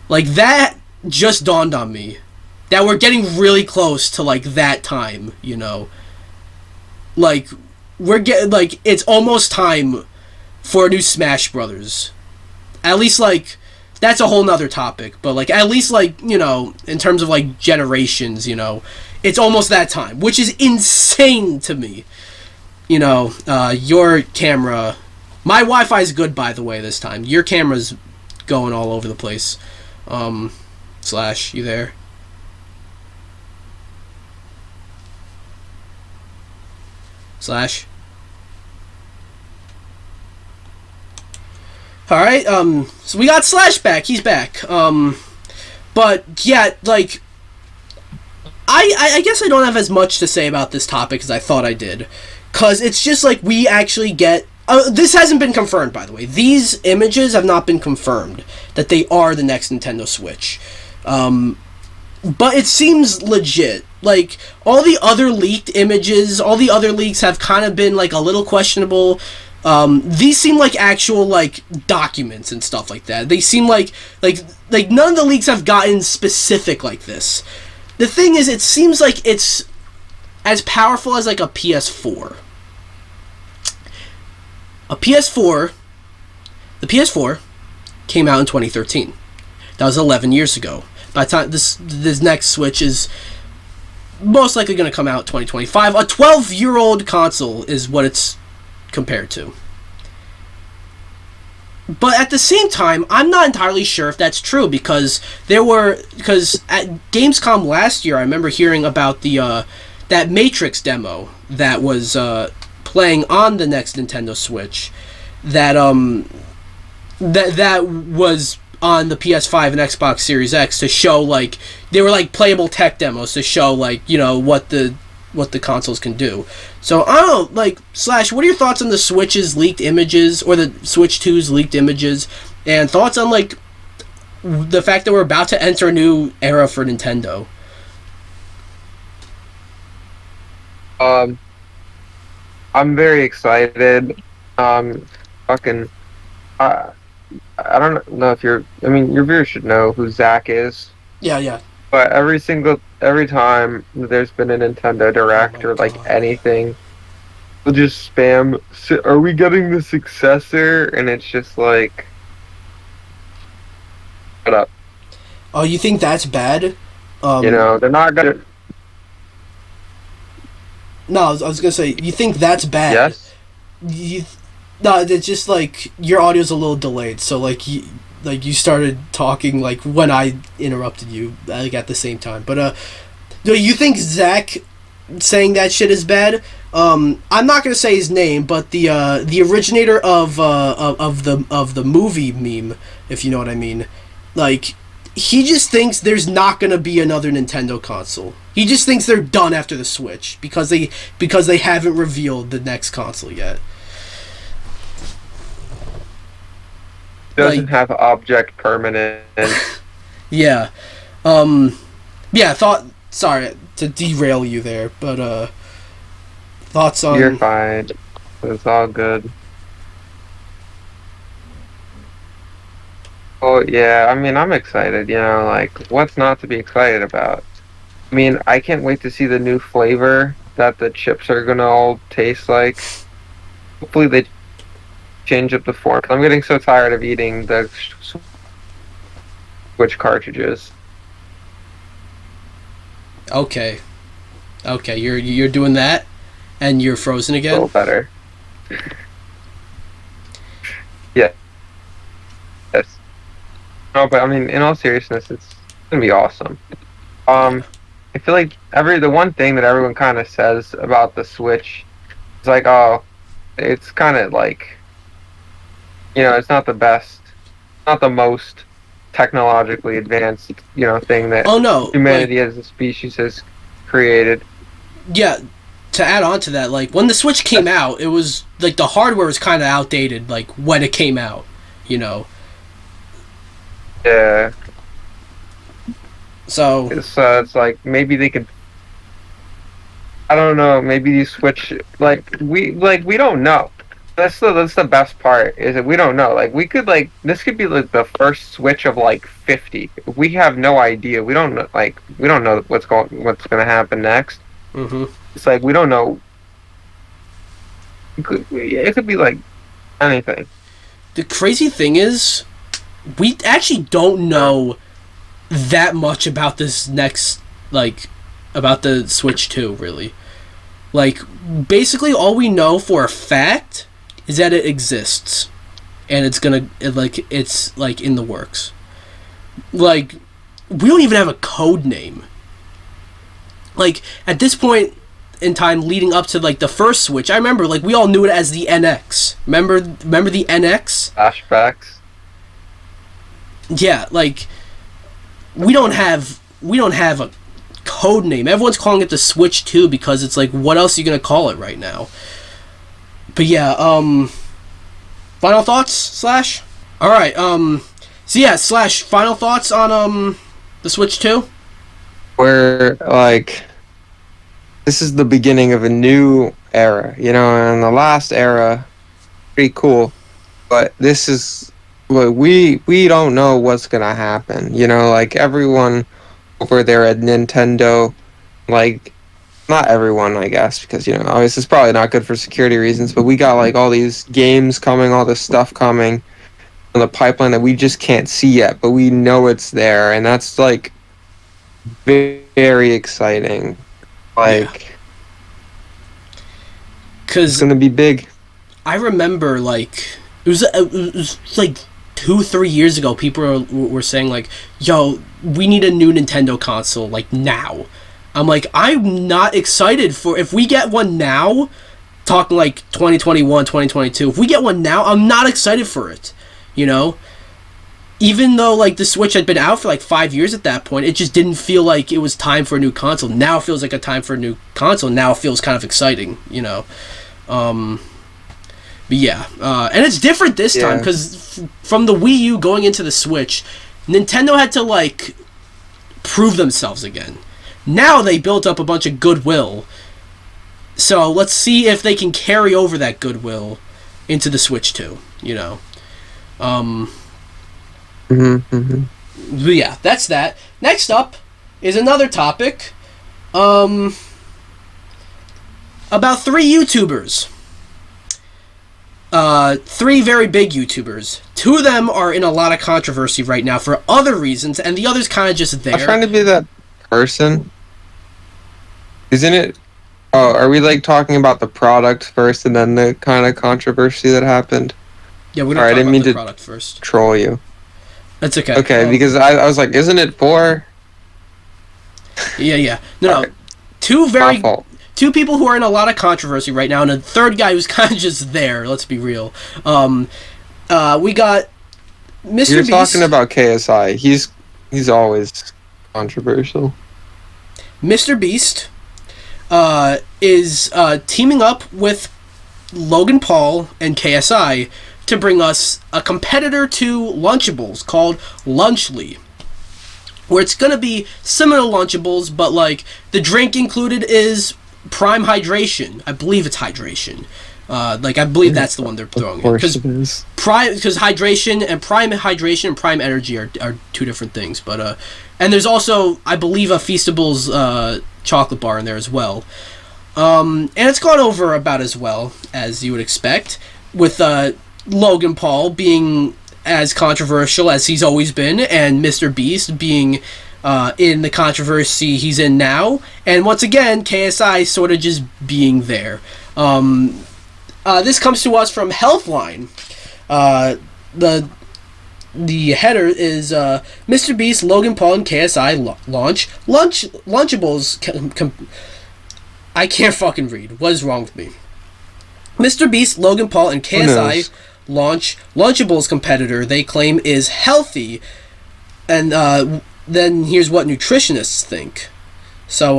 Like, that just dawned on me. That we're getting really close to, like, that time, you know? Like, we're getting, like, it's almost time for a new Smash Brothers. At least, like, that's a whole nother topic. But, like, at least, like, you know, in terms of, like, generations, you know, it's almost that time. Which is insane to me. You know, your camera... My Wi-Fi is good, by the way, this time. Your camera's going all over the place. Slash, you there? Slash. Alright, so we got Slash back. He's back. But, yeah, like... I guess I don't have as much to say about this topic as I thought I did. Because it's just like we actually get... this hasn't been confirmed, by the way. These images have not been confirmed that they are the next Nintendo Switch. But it seems legit. Like, all the other leaked images, all the other leaks have kind of been, like, a little questionable. These seem like actual, like, documents and stuff like that. They seem like none of the leaks have gotten specific like this. The thing is, it seems like it's as powerful as, like, a PS4. The PS4 came out in 2013. That was 11 years ago. By the time this next Switch is most likely going to come out 2025, a 12-year-old console is what it's compared to. But at the same time, I'm not entirely sure if that's true, because at Gamescom last year, I remember hearing about the that Matrix demo that was playing on the next Nintendo Switch, that that was on the PS5 and Xbox Series X, to show, like, they were like playable tech demos to show, like, you know, what the consoles can do. So I don't know, like, Slash, what are your thoughts on the Switch's leaked images, or the Switch 2's leaked images, and thoughts on, like, the fact that we're about to enter a new era for Nintendo? I'm very excited. Fucking, I don't know if your viewers should know who Zach is. Yeah. But every time there's been a Nintendo Direct or like anything, they'll just spam, "Are we getting the successor?" And it's just like, shut up. Oh, you think that's bad? You know, they're not gonna. No, I was gonna say, you think that's bad? Yes. No, it's just like your audio's a little delayed, so like you started talking like when I interrupted you, like at the same time. But do you think Zach saying that shit is bad? I'm not gonna say his name, but the originator of the movie meme, if you know what I mean, like, he just thinks there's not gonna be another Nintendo console. He just thinks they're done after the Switch because they haven't revealed the next console yet. Doesn't have object permanence. Yeah. Sorry to derail you there, but thoughts on... You're fine. It's all good. Oh, yeah, I mean, I'm excited, you know, like, what's not to be excited about? I mean, I can't wait to see the new flavor that the chips are gonna all taste like. Hopefully they change up the form. I'm getting so tired of eating the Switch cartridges. Okay, you're doing that, and you're frozen again? A little better. Yeah. Yes. No, but I mean, in all seriousness, it's gonna be awesome. I feel like the one thing that everyone kind of says about the Switch is like, oh, it's kind of like, you know, it's not the best, not the most technologically advanced, you know, thing that humanity as a species has created. Yeah, to add on to that, like, when the Switch came out, it was, like, the hardware was kind of outdated, like, when it came out, you know? Yeah. So... it's like, maybe they could... I don't know, maybe you switch... we don't know. That's the best part, is that we don't know. Like, we could, like... This could be, like, the first Switch of, like, 50. We have no idea. We don't know, like... We don't know what's gonna happen next. Mm-hmm. It's like, we don't know... It could be, like, anything. The crazy thing is, we actually don't know that much about this next, like, about the Switch 2, really. Like, basically all we know for a fact is that it exists, and it's in the works. Like, we don't even have a code name. Like, at this point in time leading up to, like, the first Switch, I remember, like, we all knew it as the NX. Remember the NX? Flashbacks. Yeah, like, we don't have a code name. Everyone's calling it the Switch 2 because it's like, what else are you gonna call it right now? But yeah, final thoughts, Slash? Alright, so yeah, Slash, final thoughts on the Switch 2? Where, like, this is the beginning of a new era, you know, and the last era, pretty cool, but this is, like, we don't know what's gonna happen, you know, like, everyone over there at Nintendo, like, not everyone, I guess, because, you know, obviously it's probably not good for security reasons, but we got, like, all these games coming, all this stuff coming, on the pipeline that we just can't see yet, but we know it's there, and that's like very exciting. Like, because it's gonna be big. I remember like it was like 2-3 years ago. People were saying like, "Yo, we need a new Nintendo console like now." I'm like, I'm not excited for if we get one now. Talking like 2021, 2022. If we get one now, I'm not excited for it. You know, even though like the Switch had been out for like 5 years at that point, it just didn't feel like it was time for a new console. Now it feels like a time for a new console. Now it feels kind of exciting. You know. But yeah, and it's different this time because from the Wii U going into the Switch, Nintendo had to like prove themselves again. Now they built up a bunch of goodwill, so let's see if they can carry over that goodwill into the Switch too. You know, But yeah, that's that. Next up is another topic, about 3 YouTubers. 3 very big YouTubers. 2 of them are in a lot of controversy right now for other reasons, and the other's kind of just there. I'm trying to be that person. Isn't it? Oh, are we like talking about the product first and then the kind of controversy that happened? Yeah, we're gonna talk about the product first. Troll you. That's okay. Okay, because I was like, isn't it 4? Yeah. No. Right. 2 people who are in a lot of controversy right now, and a third guy who's kind of just there. Let's be real. We got MrBeast. You're talking about KSI. He's always controversial. MrBeast is teaming up with Logan Paul and KSI to bring us a competitor to Lunchables called Lunchly, where it's gonna be similar to Lunchables, but like the drink included is Prime Hydration. I believe it's hydration. I believe that's the one they're throwing. Of course it is. Because hydration and Prime Energy are 2 different things. But and there's also, I believe, a Feastables chocolate bar in there as well. And it's gone over about as well as you would expect, with Logan Paul being as controversial as he's always been, and MrBeast being in the controversy he's in now, and once again KSI sort of just being there. This comes to us from Healthline. The header is MrBeast, Logan Paul, and KSI launch Lunchables. I can't fucking read. What is wrong with me? MrBeast, Logan Paul, and KSI launch Lunchables competitor they claim is healthy, and then here's what nutritionists think. So,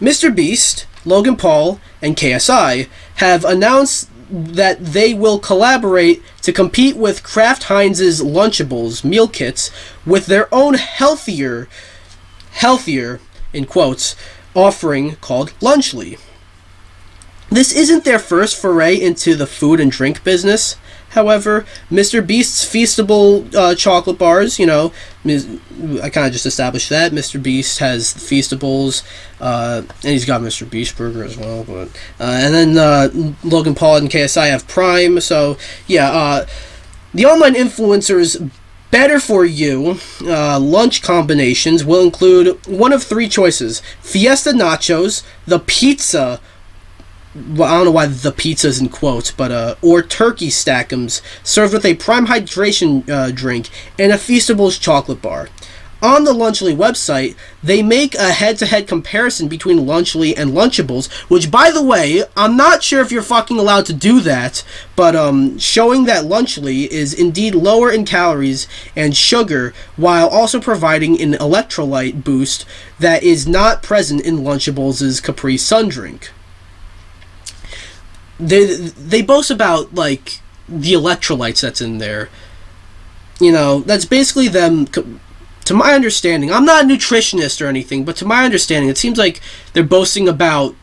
MrBeast, Logan Paul, and KSI have announced that they will collaborate to compete with Kraft Heinz's Lunchables meal kits with their own healthier, in quotes, offering called Lunchly. This isn't their first foray into the food and drink business. However, MrBeast's Feastable chocolate bars, you know, I kind of just established that. MrBeast has Feastables, and he's got MrBeast Burger as well. But and then Logan Paul and KSI have Prime. So, yeah, the online influencers' better for you lunch combinations will include one of 3 choices: Fiesta Nachos, the pizza. Well, I don't know why the pizza's in quotes, but or turkey stackums served with a Prime Hydration drink and a Feastables chocolate bar. On the Lunchly website, they make a head-to-head comparison between Lunchly and Lunchables, which, by the way, I'm not sure if you're fucking allowed to do that, but showing that Lunchly is indeed lower in calories and sugar, while also providing an electrolyte boost that is not present in Lunchables' Capri Sun drink. They boast about, like, the electrolytes that's in there. You know, that's basically them, to my understanding. I'm not a nutritionist or anything, but to my understanding, it seems like they're boasting about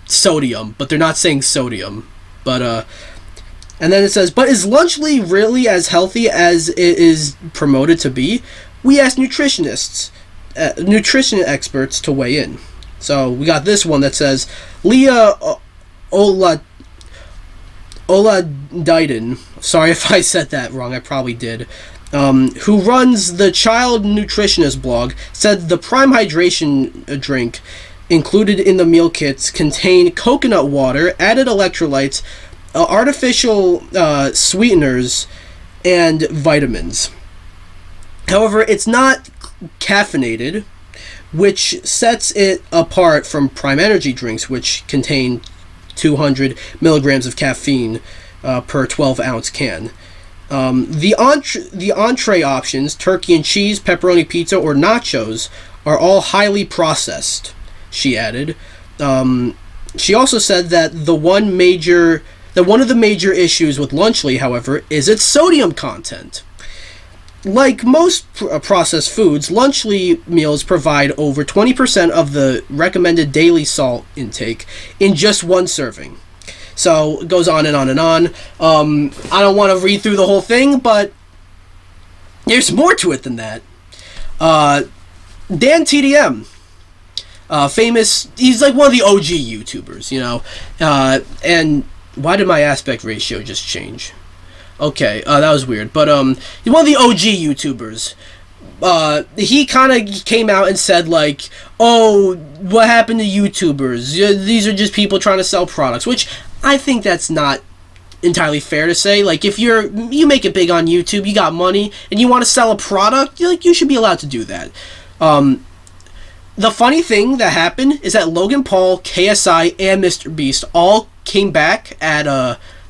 sodium, but they're not saying sodium. But, and then it says, but is Lunchly really as healthy as it is promoted to be? We asked nutrition experts to weigh in. So, we got this one that says, Leah Ola Diden, sorry if I said that wrong, I probably did, who runs the Child Nutritionist blog, said the Prime Hydration drink included in the meal kits contain coconut water, added electrolytes, artificial sweeteners, and vitamins. However, it's not caffeinated, which sets it apart from Prime Energy drinks, which contain 200 milligrams of caffeine per 12-ounce can. The entree options, turkey and cheese, pepperoni pizza, or nachos, are all highly processed, she added. She also said that one of the major issues with Lunchly, however, is its sodium content. Like most processed foods, Lunchly meals provide over 20% of the recommended daily salt intake in just one serving. So it goes on and on and on. I don't want to read through the whole thing, but there's more to it than that. Dan TDM, famous, he's like one of the OG YouTubers, you know. And why did my aspect ratio just change? Okay, that was weird. But he's one of the OG YouTubers. He kind of came out and said, like, oh, what happened to YouTubers? These are just people trying to sell products, which I think that's not entirely fair to say. Like, if you make it big on YouTube, you got money, and you want to sell a product, you should be allowed to do that. The funny thing that happened is that Logan Paul, KSI, and MrBeast all came back at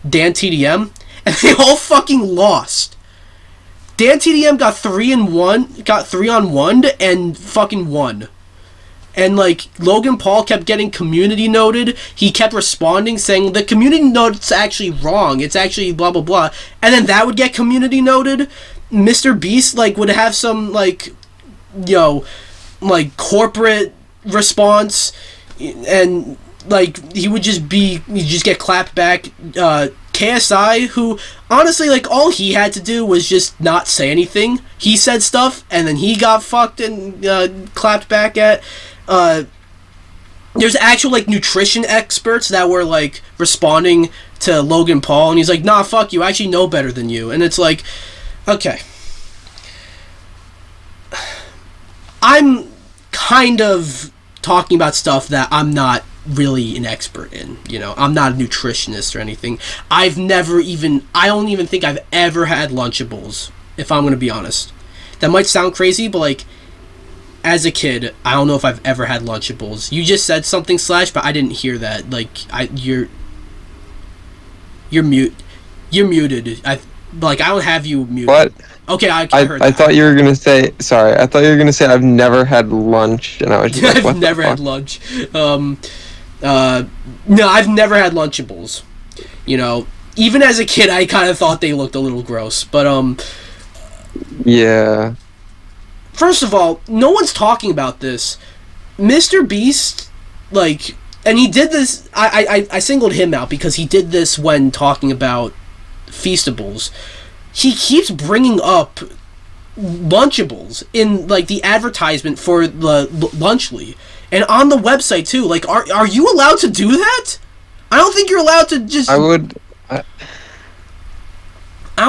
Dan TDM, and they all fucking lost. Dan TDM got 3-on-1 and fucking won. And, like, Logan Paul kept getting community noted. He kept responding, saying, the community note's actually wrong. It's actually blah, blah, blah. And then that would get community noted. MrBeast, like, would have some, like, you know, like, corporate response. And, like, he would just get clapped back. KSI, who, honestly, like, all he had to do was just not say anything. He said stuff, and then he got fucked and clapped back at. There's actual, like, nutrition experts that were, like, responding to Logan Paul, and he's like, nah, fuck you, I actually know better than you. And it's like, okay. I'm kind of talking about stuff that I'm not really an expert in, you know. I'm not a nutritionist or anything. I don't even think I've ever had Lunchables, if I'm gonna be honest. That might sound crazy, but, like, as a kid, I don't know if I've ever had Lunchables. You just said something, Slash, but I didn't hear that. Like, you're muted. I don't have you muted. What? Okay, I heard that. I thought you were gonna say, sorry, I thought you were gonna say I've never had lunch, and I was just like, what I've never had lunch. No, I've never had Lunchables. You know, even as a kid, I kind of thought they looked a little gross. But, yeah. First of all, no one's talking about this. MrBeast, like, and he did this, I singled him out because he did this when talking about Feastables. He keeps bringing up Lunchables in, like, the advertisement for the Lunchly. And on the website, too. Like, are you allowed to do that? I don't think you're allowed to just... I don't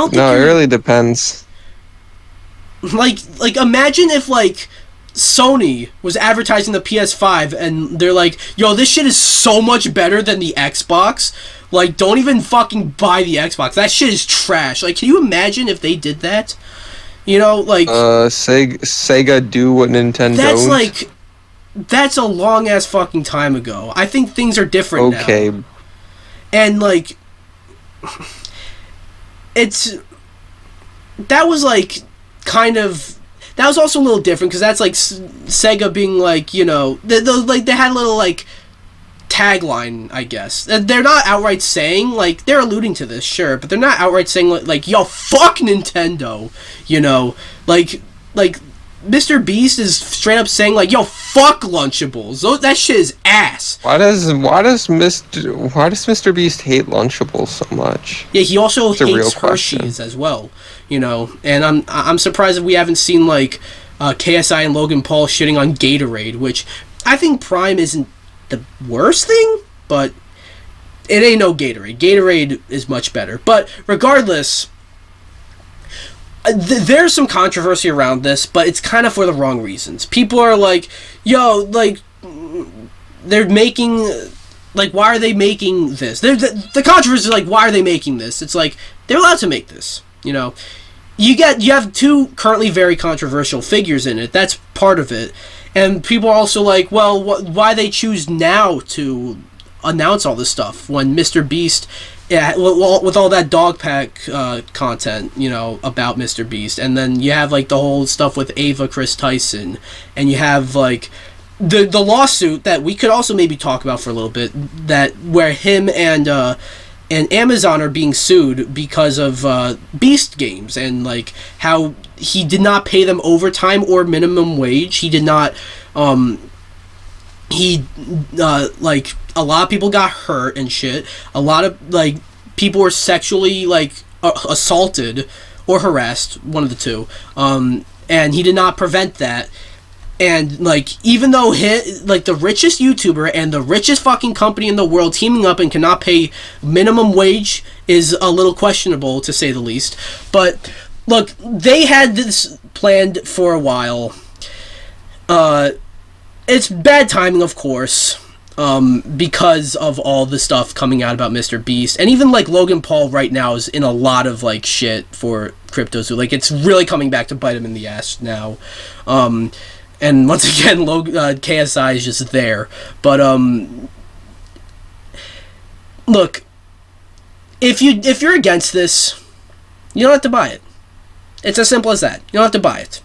think no, it really depends. Like, imagine if, like, Sony was advertising the PS5 and they're like, yo, this shit is so much better than the Xbox. Like, don't even fucking buy the Xbox. That shit is trash. Like, can you imagine if they did that? You know, like... Sega do what Nintendo That's, like... That's a long-ass fucking time ago. I think things are different now. Okay. And, like... That was, like, kind of... That was also a little different, because that's, like, Sega being, like, you know... They had a little, like... tagline, I guess. They're not outright saying, like, they're alluding to this, sure, but they're not outright saying, like, yo, fuck Nintendo, you know, like, MrBeast is straight up saying, like, yo, fuck Lunchables, that shit is ass. Why does MrBeast hate Lunchables so much? Yeah, he also hates Hershey's as well, you know, and I'm surprised that we haven't seen, like, KSI and Logan Paul shitting on Gatorade, which I think Prime isn't the worst thing, but it ain't no Gatorade. Gatorade is much better. But regardless, there's some controversy around this, but it's kind of for the wrong reasons. People are like, yo, like, they're making, like, why are they making this? The controversy is like, why are they making this? It's like, they're allowed to make this, you know? You have two currently very controversial figures in it. That's part of it. And people are also like, well, why they choose now to announce all this stuff when MrBeast, with all that dog pack content, you know, about MrBeast, and then you have like the whole stuff with Ava Chris Tyson, and you have like the lawsuit that we could also maybe talk about for a little bit, that where him and Amazon are being sued because of Beast games, and like how he did not pay them overtime or minimum wage. He did not. Like, a lot of people got hurt and shit. A lot of like people were sexually like assaulted or harassed, one of the two. And he did not prevent that. And like, even though like the richest YouTuber and the richest fucking company in the world teaming up and cannot pay minimum wage is a little questionable, to say the least. But look, they had this planned for a while. It's bad timing, of course, because of all the stuff coming out about MrBeast, and even like Logan Paul right now is in a lot of like shit for CryptoZoo. Like, it's really coming back to bite him in the ass now. And once again, KSI is just there. But look, if you're against this, you don't have to buy it. It's as simple as that. You don't have to buy it.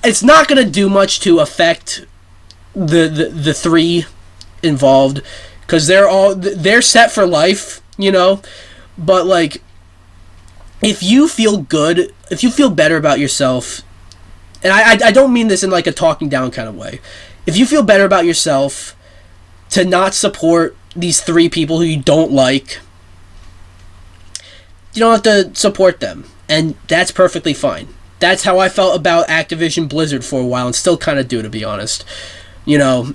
It's not gonna do much to affect the three involved, because they're set for life, you know. But like, if you feel good, if you feel better about yourself, and I don't mean this in like a talking down kind of way, if you feel better about yourself to not support these three people who you don't like, you don't have to support them, and that's perfectly fine. That's how I felt about Activision Blizzard for a while, and still kind of do, to be honest. You know,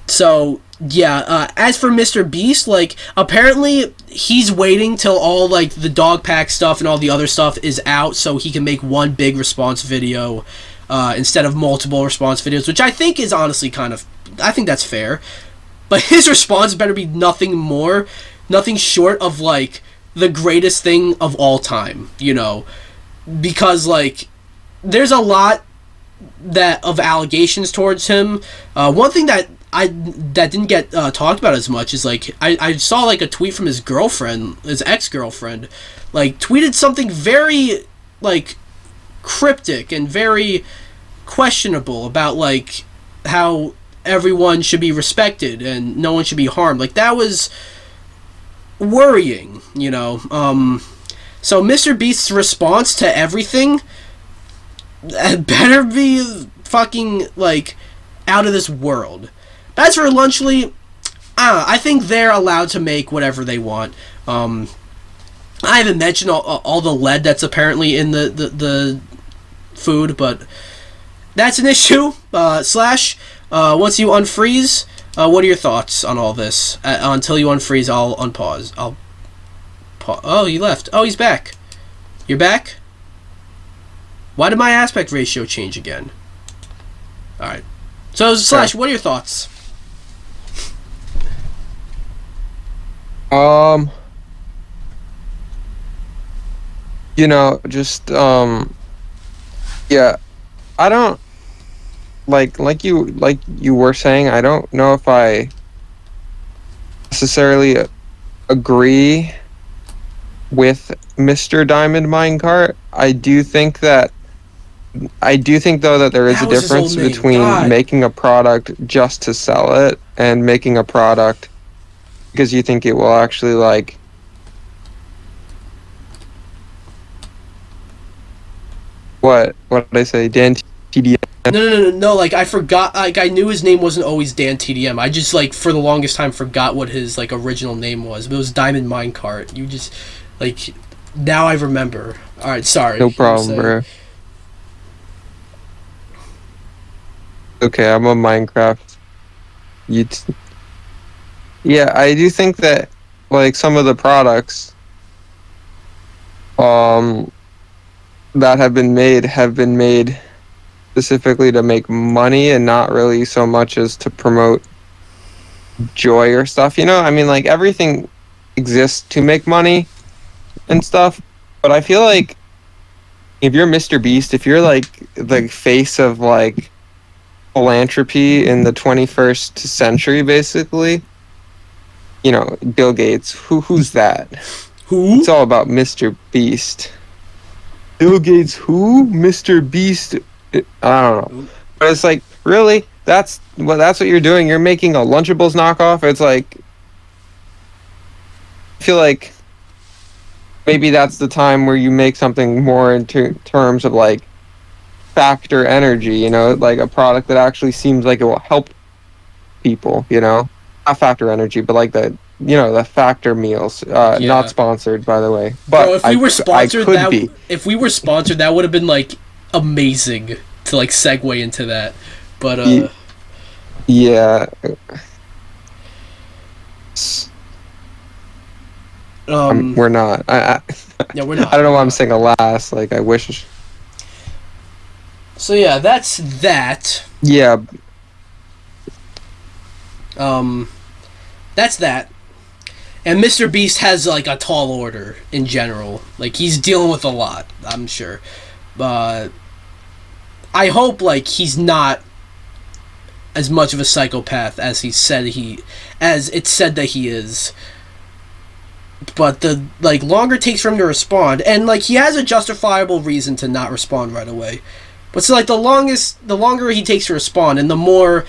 so yeah, as for MrBeast, like, apparently he's waiting till all like the dog pack stuff and all the other stuff is out so he can make one big response video instead of multiple response videos, which I think is honestly I think that's fair. But his response better be nothing short of like the greatest thing of all time, you know. Because like, there's a lot of allegations towards him. One thing that didn't get talked about as much is like, I saw like a tweet from his ex-girlfriend, like tweeted something very like cryptic and very questionable about like how everyone should be respected and no one should be harmed. Like, that was worrying, you know. So MrBeast's response to everything better be fucking like out of this world. As for Lunchly, I think they're allowed to make whatever they want. I haven't mentioned all the lead that's apparently in the food, but that's an issue. Slash, once you unfreeze, what are your thoughts on all this? Until you unfreeze, I'll unpause. Oh, he left. Oh, he's back. You're back? Why did my aspect ratio change again? Alright. So, Slash, what are your thoughts? You know, just, yeah, I don't, like you were saying, I don't know if I necessarily agree with Mr. Diamond Minecart. I do think though that there is a difference between making a product just to sell it and making a product because you think it will actually like what did I say? Dan TDM? No, like, I forgot, like, I knew his name wasn't always Dan TDM. I just, like, for the longest time forgot what his, like, original name was. But it was Diamond Minecart. You just, like, now I remember. Alright, sorry. No problem, bro. Okay, I'm a Minecraft Yeah, I do think that like some of the products um that have been made specifically to make money and not really so much as to promote joy or stuff. You know, I mean, like everything exists to make money and stuff, but I feel like if you're Mr. Beast, if you're like the face of like philanthropy in the 21st century, basically, you know, Bill Gates, who's that? Who? It's all about Mr. Beast. Bill Gates, who? Mr. Beast. I don't know, but it's like really that's what you're doing. You're making a Lunchables knockoff. It's like I feel like maybe that's the time where you make something more in terms of like factor energy. You know, like a product that actually seems like it will help people. You know, not factor energy, but like the the factor meals. Yeah. Not sponsored, by the way. But bro, if we were sponsored, if we were sponsored, that would have been like amazing to like segue into that. But yeah. We're not. Yeah, we're not. I don't know why I'm saying alas. Like I wish. So yeah, that's that. Yeah. That's that. And Mr. Beast has like a tall order in general. Like he's dealing with a lot, I'm sure. But I hope like he's not as much of a psychopath as it's said that he is. But the like longer it takes for him to respond, and like he has a justifiable reason to not respond right away. But so like the longer he takes to respond, and the more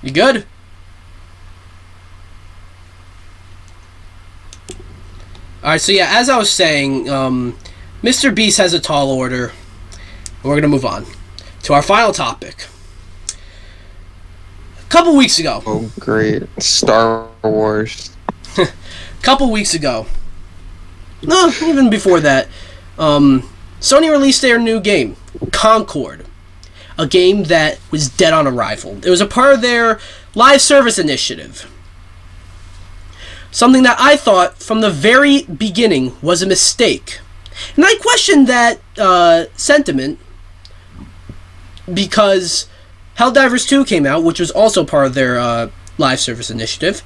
you good? Alright, so yeah, as I was saying, Mr. Beast has a tall order. And we're going to move on to our final topic. A couple weeks ago. Oh, great. Star Wars. Couple weeks ago. No, even before that. Sony released their new game, Concord. A game that was dead on arrival. It was a part of their live service initiative. Something that I thought from the very beginning was a mistake. And I questioned that sentiment because Helldivers 2 came out, which was also part of their live service initiative.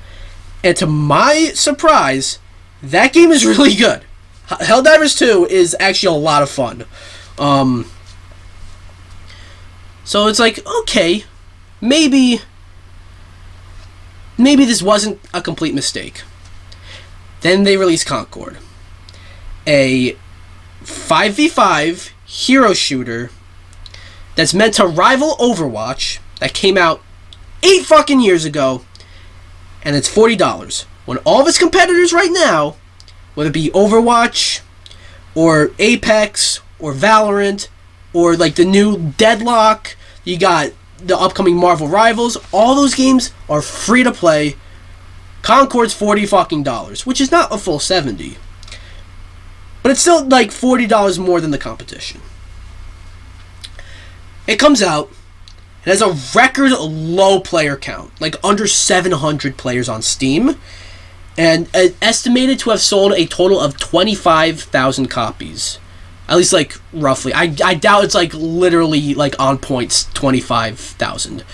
And to my surprise, that game is really good. Helldivers 2 is actually a lot of fun. So it's like, okay, maybe this wasn't a complete mistake. Then they released Concord, a 5v5 hero shooter that's meant to rival Overwatch that came out 8 fucking years ago, and it's $40. When all of its competitors right now, whether it be Overwatch or Apex or Valorant or like the new Deadlock, you got the upcoming Marvel Rivals, all those games are free to play. Concord's $40 fucking dollars, which is not a full $70. But it's still like $40 more than the competition. It comes out, it has a record low player count, like under 700 players on Steam, and estimated to have sold a total of 25,000 copies. At least, like, roughly. I doubt it's, like, literally, like, on points 25,000.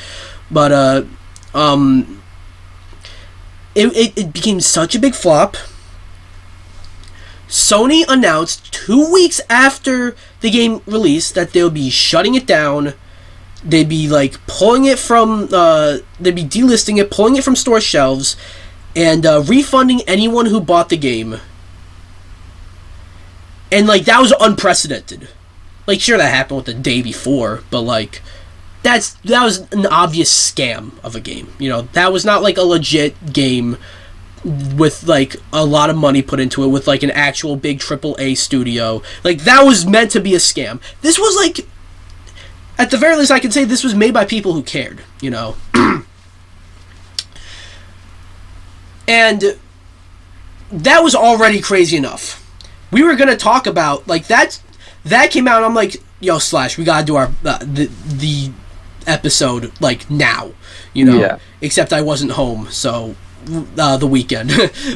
But, it became such a big flop. Sony announced 2 weeks after the game released that they'll be shutting it down. They'd be, like, pulling it from, they'd be delisting it, pulling it from store shelves, and refunding anyone who bought the game. And, like, that was unprecedented. Like, sure, that happened with the day before, but, like, that was an obvious scam of a game. You know, that was not, like, a legit game with, like, a lot of money put into it, with, like, an actual big AAA studio. Like, that was meant to be a scam. This was, like, at the very least, I can say this was made by people who cared, you know? And that was already crazy enough. We were going to talk about, like, that came out, and I'm like, yo, Slash, we got to do our, the episode like now, you know. Yeah. Except I wasn't home, so the weekend.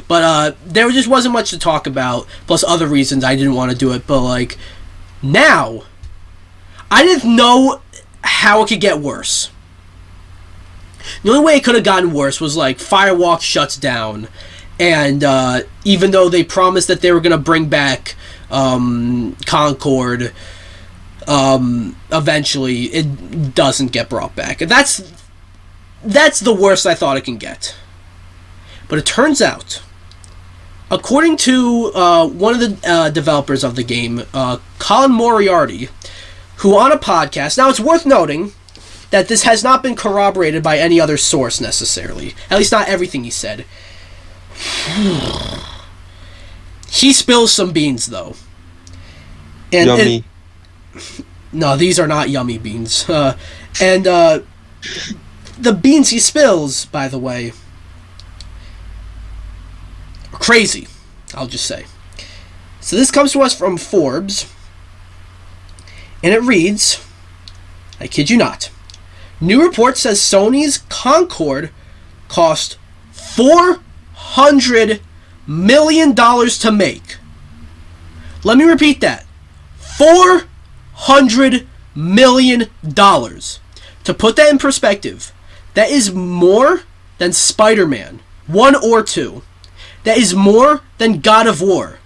But there just wasn't much to talk about. Plus other reasons I didn't want to do it. But like now, I didn't know how it could get worse. The only way it could have gotten worse was like Firewalk shuts down, and even though they promised that they were going to bring back Concord, eventually it doesn't get brought back. And that's the worst I thought it can get. But it turns out, according to one of the developers of the game, Colin Moriarty, who on a podcast, now it's worth noting that this has not been corroborated by any other source necessarily, at least not everything he said. He spills some beans though. And Yummy. No, these are not yummy beans. The beans he spills, by the way, are crazy, I'll just say. So this comes to us from Forbes, and it reads, I kid you not, new report says Sony's Concord cost $400 million to make. Let me repeat that. $400 million. To put that in perspective, that is more than Spider-Man 1 or 2. That is more than God of War,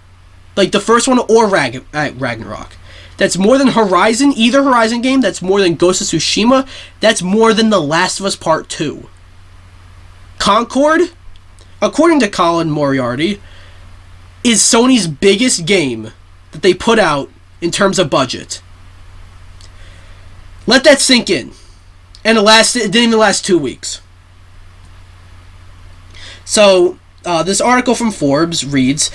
like the first one, or Ragnarok. That's more than Horizon, either Horizon game. That's more than Ghost of Tsushima. That's more than The Last of Us Part 2. Concord, according to Colin Moriarty, is Sony's biggest game that they put out in terms of budget. Let that sink in. And it didn't even last 2 weeks. So, this article from Forbes reads,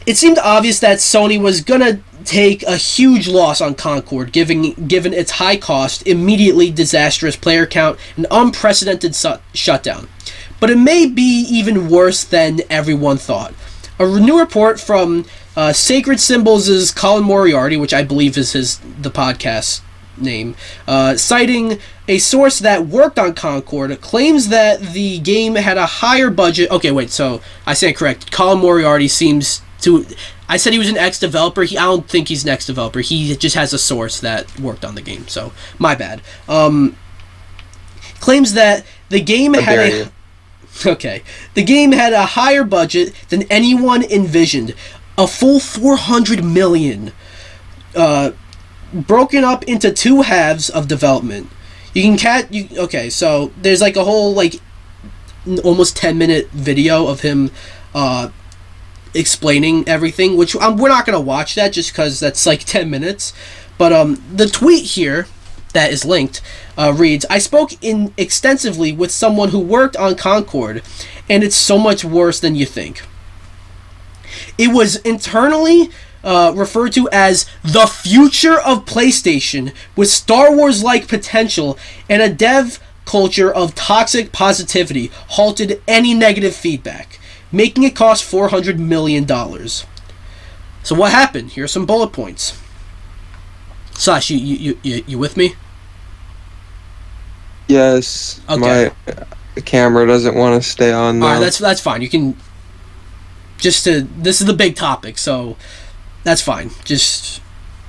it seemed obvious that Sony was gonna take a huge loss on Concord, given its high cost, immediately disastrous player count, and unprecedented shutdown. But it may be even worse than everyone thought. A new report from Sacred Symbols' Colin Moriarty, which I believe is the podcast name, citing a source that worked on Concord, claims that the game had a higher budget. Okay, wait, so I stand correct. Colin Moriarty seems to... I said he was an ex-developer. I don't think he's an ex-developer. He just has a source that worked on the game, so my bad. Claims that the game had a... Okay. The game had a higher budget than anyone envisioned. A full $400 million. Broken up into 2 halves of development. Okay, so there's like a whole like almost 10-minute video of him explaining everything, which we're not going to watch that just because that's like 10 minutes. But the tweet here that is linked reads, I spoke extensively with someone who worked on Concord, and it's so much worse than you think. It was internally referred to as the future of PlayStation, with Star Wars-like potential, and a dev culture of toxic positivity halted any negative feedback, making it cost $400 million. So what happened? Here are some bullet points. Sash, you with me? Yes. Okay. My camera doesn't want to stay on now. Alright, that's fine. You can this is the big topic, so that's fine. Just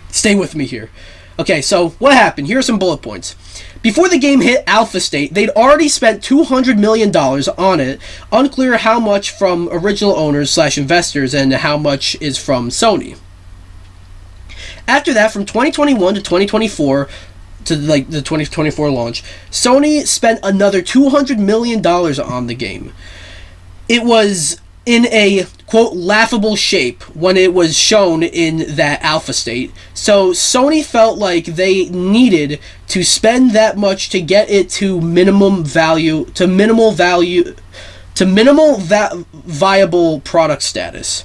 stay with me here. Okay, so what happened? Here are some bullet points. Before the game hit alpha state, they'd already spent $200 million on it. Unclear how much from original owners / investors and how much is from Sony. After that, from 2021 to 2024, to like the 2024 launch, Sony spent another $200 million on the game. It was in a, quote, laughable shape when it was shown in that alpha state. So Sony felt like they needed to spend that much to get it to minimal viable product status.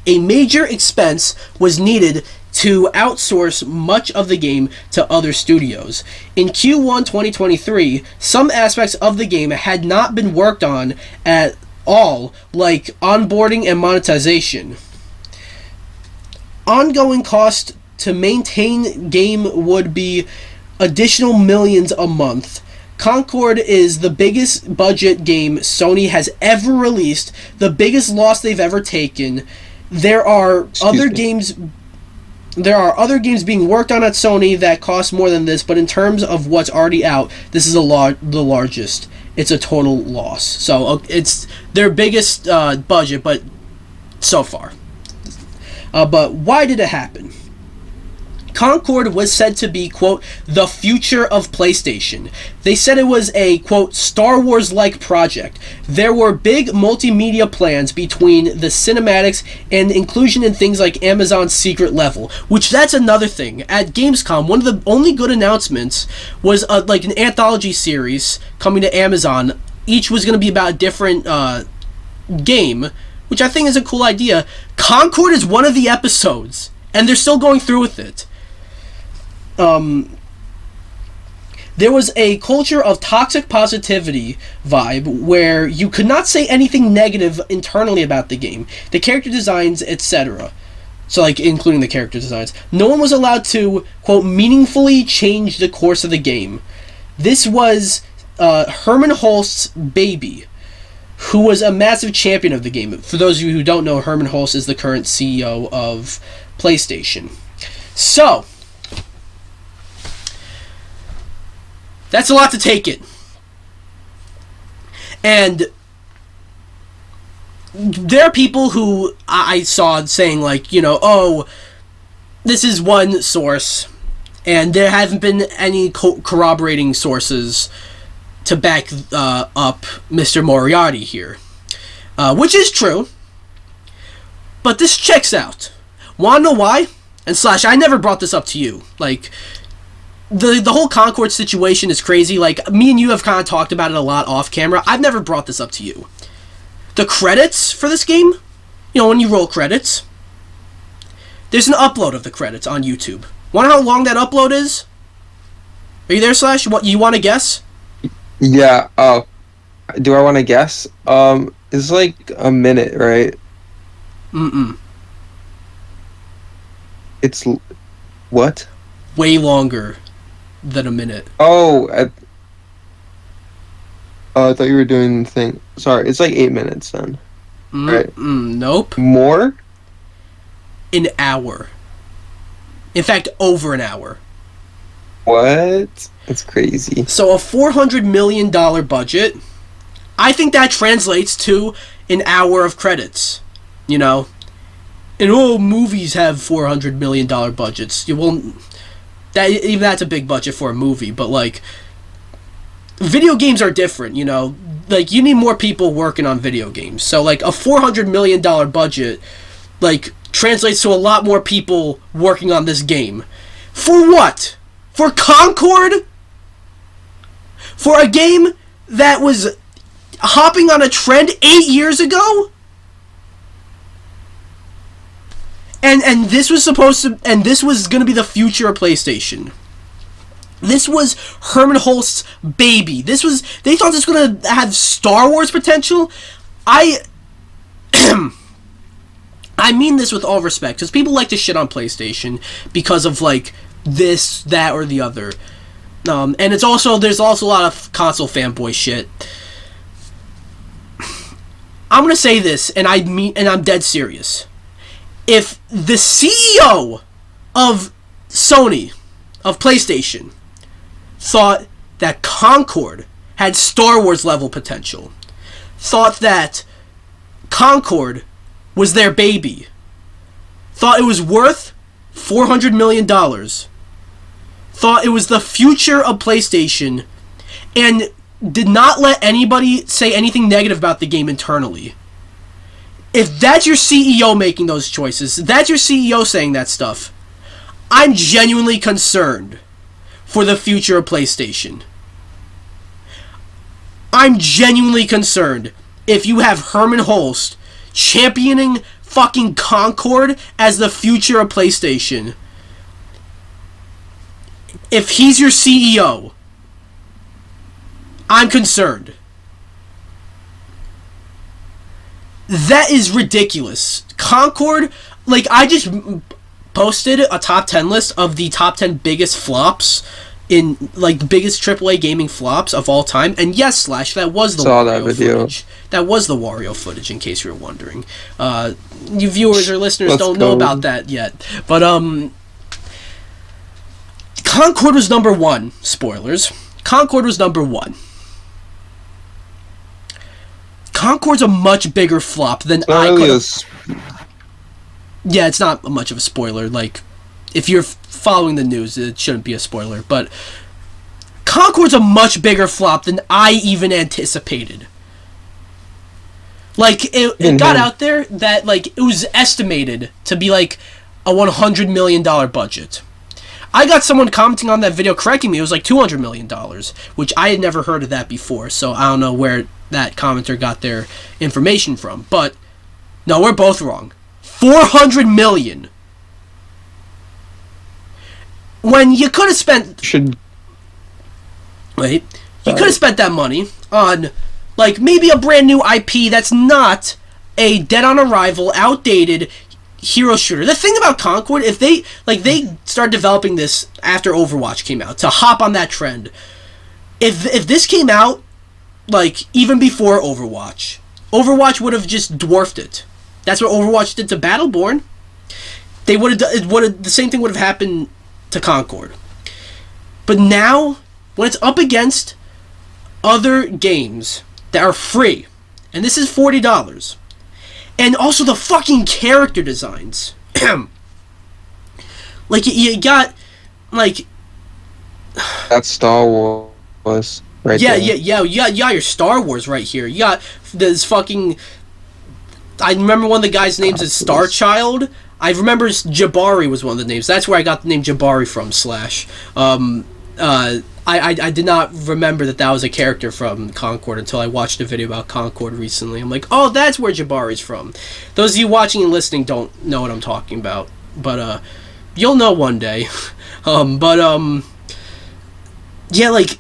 A major expense was needed to outsource much of the game to other studios. In Q1 2023, some aspects of the game had not been worked on at all, like onboarding and monetization. Ongoing cost to maintain game would be additional millions a month. Concord is the biggest budget game Sony has ever released, the biggest loss they've ever taken. There are other games being worked on at Sony that cost more than this, but in terms of what's already out, this is the largest. It's a total loss. So it's their biggest budget, but so far. But why did it happen? Concord was said to be, quote, the future of PlayStation. They said it was a, quote, Star Wars-like project. There were big multimedia plans between the cinematics and inclusion in things like Amazon's Secret Level, which that's another thing. At Gamescom, one of the only good announcements was like an anthology series coming to Amazon. Each was going to be about a different game, which I think is a cool idea. Concord is one of the episodes, and they're still going through with it. There was a culture of toxic positivity vibe where you could not say anything negative internally about the game, the character designs, etc. So, like, including the character designs. No one was allowed to, quote, meaningfully change the course of the game. This was Herman Hulst's baby, who was a massive champion of the game. For those of you who don't know, Herman Hulst is the current CEO of PlayStation. So, that's a lot to take in. And there are people who I saw saying, like, you know, oh, this is one source, and there haven't been any corroborating sources to back up Mr. Moriarty here. Which is true. But this checks out. Wanna know why? And Slash, I never brought this up to you. Like, the whole Concord situation is crazy. Like, me and you have kind of talked about it a lot off camera. I've never brought this up to you. The credits for this game, you know, when you roll credits, there's an upload of the credits on YouTube. Wonder how long that upload is? Are you there, Slash? What, you want to guess? Yeah. Do I want to guess? It's like a minute, right? Mm-mm. It's what? Way longer than a minute. Oh, I thought you were doing the thing. Sorry, it's like 8 minutes then. Right? Nope. More? An hour. In fact, over an hour. What? That's crazy. So a $400 million budget, I think that translates to an hour of credits. You know? And all movies have $400 million budgets. You won't... Even that's a big budget for a movie, but, like, video games are different, you know? Like, you need more people working on video games. So, like, a $400 million budget, like, translates to a lot more people working on this game. For what? For Concord? For a game that was hopping on a trend 8 years ago? And this was supposed to, and this was going to be the future of PlayStation. This was Herman Hulst's baby. They thought this was going to have Star Wars potential. I mean this with all respect, because people like to shit on PlayStation because of, like, this, that, or the other. And there's also a lot of console fanboy shit. I'm going to say this, and I'm dead serious. If the CEO of Sony, of PlayStation, thought that Concord had Star Wars level potential, thought that Concord was their baby, thought it was worth $400 million, thought it was the future of PlayStation, and did not let anybody say anything negative about the game internally, if that's your CEO making those choices, that's your CEO saying that stuff, I'm genuinely concerned for the future of PlayStation. I'm genuinely concerned if you have Herman Hulst championing fucking Concord as the future of PlayStation. If he's your CEO, I'm concerned. That is ridiculous. Concord, like, I just posted a top 10 list of the top 10 biggest flops in like the biggest AAA gaming flops of all time. And yes, Slash, that was the Wario footage. That was the Wario footage, in case you were wondering. You viewers or listeners don't know about that yet. But Concord was number 1. Spoilers. Concord was number 1. Concord's a much bigger flop than I could. Yeah, it's not much of a spoiler. Like, if you're following the news, it shouldn't be a spoiler. But Concord's a much bigger flop than I even anticipated. Like, it got out there that, like, it was estimated to be, like, a $100 million budget. I got someone commenting on that video correcting me. It was like $200 million, which I had never heard of that before. So I don't know where that commenter got their information from. But, no, we're both wrong. $400 million. When you could have spent... You could have spent that money on, like, maybe a brand new IP that's not a dead-on-arrival, outdated hero shooter. The thing about Concord, if they started developing this after Overwatch came out, to hop on that trend. If this came out, like, even before Overwatch would have just dwarfed it. That's what Overwatch did to Battleborn. They would have the same thing would have happened to Concord. But now, when it's up against other games that are free, and this is $40, and also the fucking character designs, like you got, like, that's Star Wars right there. Yeah. You got your Star Wars right here. You got this fucking. I remember one of the guys' names is Starchild. I remember Jabari was one of the names. That's where I got the name Jabari from, Slash. I did not remember that was a character from Concord until I watched a video about Concord recently. I'm like, oh, that's where Jabari's from. Those of you watching and listening don't know what I'm talking about. But, you'll know one day. Yeah, like,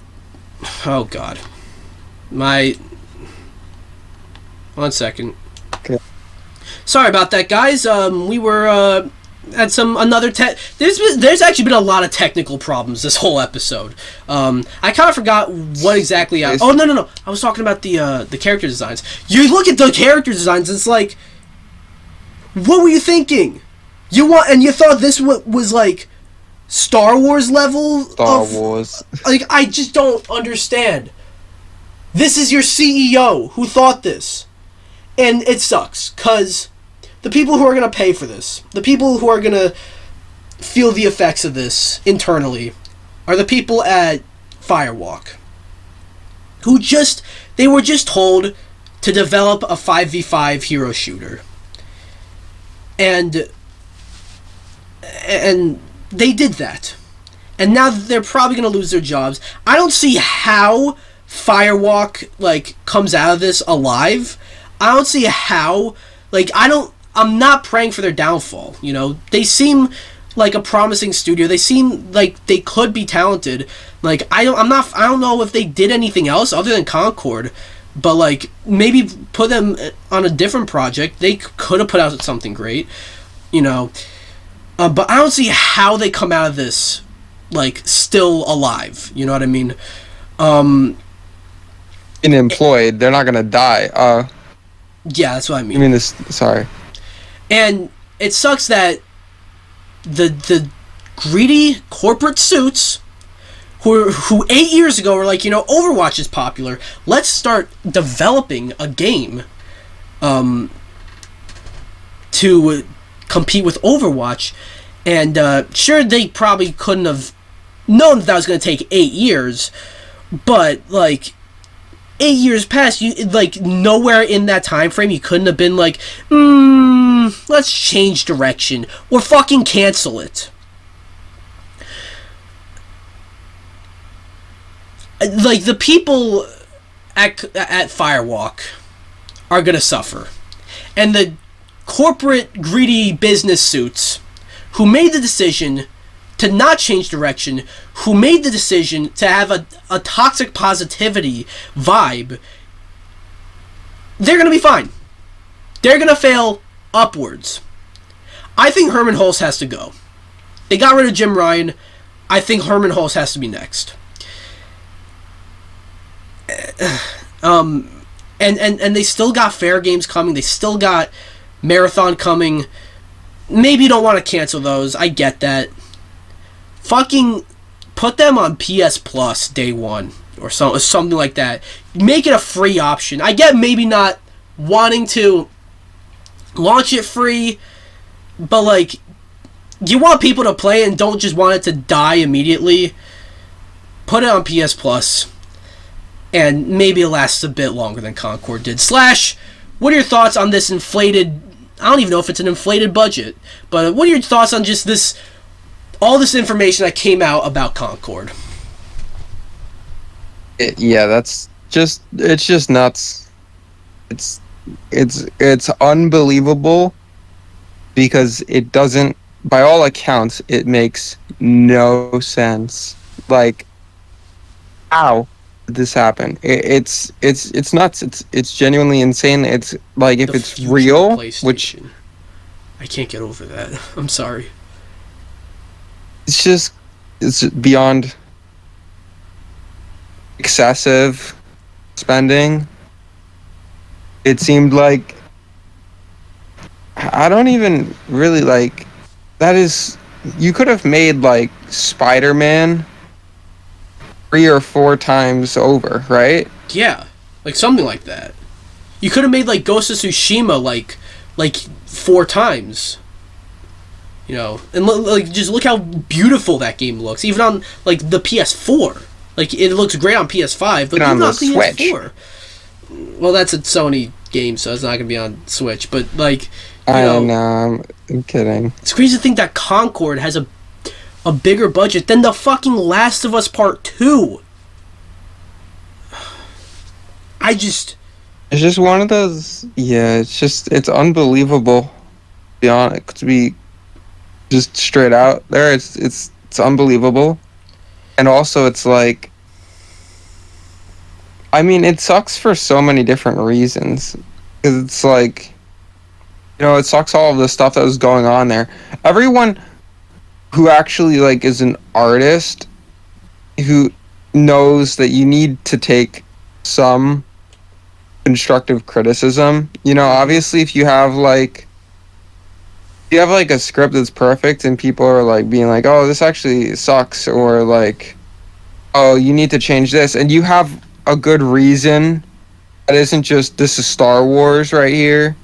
oh, God. 1 second. Okay. Sorry about that, guys. We were at another There's actually been a lot of technical problems this whole episode. I kind of forgot what exactly. Oh no! I was talking about the character designs. You look at the character designs. It's like, what were you thinking? You thought this was like Star Wars level. Star Wars. Like, I just don't understand. This is your CEO who thought this, and it sucks because the people who are going to pay for this, the people who are going to feel the effects of this internally, are the people at Firewalk, who they were just told to develop a 5v5 hero shooter. And they did that. And now they're probably going to lose their jobs. I don't see how Firewalk, like, comes out of this alive. I don't see how, like, I'm not praying for their downfall, you know? They seem like a promising studio. They seem like they could be talented. Like, I don't know if they did anything else other than Concord, but, like, maybe put them on a different project. They could have put out something great, you know? But I don't see how they come out of this, like, still alive. You know what I mean? Being employed, they're not gonna die. Yeah, that's what I mean. I mean this. Sorry. And it sucks that the greedy corporate suits who 8 years ago were like, you know, Overwatch is popular. Let's start developing a game to compete with Overwatch. And sure, they probably couldn't have known that was going to take 8 years, but, like, 8 years passed, like, nowhere in that time frame you couldn't have been like, let's change direction or fucking cancel it. Like, the people at Firewalk are gonna suffer, and the corporate greedy business suits who made the decision to not change direction, who made the decision to have a toxic positivity vibe, they're going to be fine. They're going to fail upwards. I think Herman Hulst has to go. They got rid of Jim Ryan. I think Herman Hulse has to be next. And they still got Fair Games coming. They still got Marathon coming. Maybe you don't want to cancel those. I get that. Fucking put them on PS Plus day one or something like that. Make it a free option. I get maybe not wanting to launch it free, but like, you want people to play and don't just want it to die immediately. Put it on PS Plus, and maybe it lasts a bit longer than Concord did. Slash, what are your thoughts on this inflated? I don't even know if it's an inflated budget, but what are your thoughts on just this, all this information that came out about Concord? That's just, it's just nuts. It's unbelievable because it doesn't, by all accounts, it makes no sense. Like, how did this happen? It's nuts. It's genuinely insane. It's like, if it's real, which I can't get over that. I'm sorry. It's beyond excessive spending. It seemed like, I don't even really like, that is, you could have made like Spider-Man 3 or 4 times over, right? Yeah, like something like that. You could have made like Ghost of Tsushima like 4 times. You know, and like just look how beautiful that game looks, even on like the PS4. Like, it looks great on PS5, but even on PS4. Well, that's a Sony game, so it's not gonna be on Switch. But like, I don't know. I'm kidding. It's crazy to think that Concord has a bigger budget than the fucking Last of Us Part 2. It's just one of those. Yeah, it's unbelievable. To be just straight out there, it's unbelievable. And also, it's like, I mean, it sucks for so many different reasons. Because it's like, it sucks all of the stuff that was going on there. Everyone who actually, like, is an artist, who knows that you need to take some constructive criticism. Obviously, if you have, like, a script that's perfect and people are like being like, oh, this actually sucks, or like, oh, you need to change this, and you have a good reason that isn't just, this is Star Wars right here,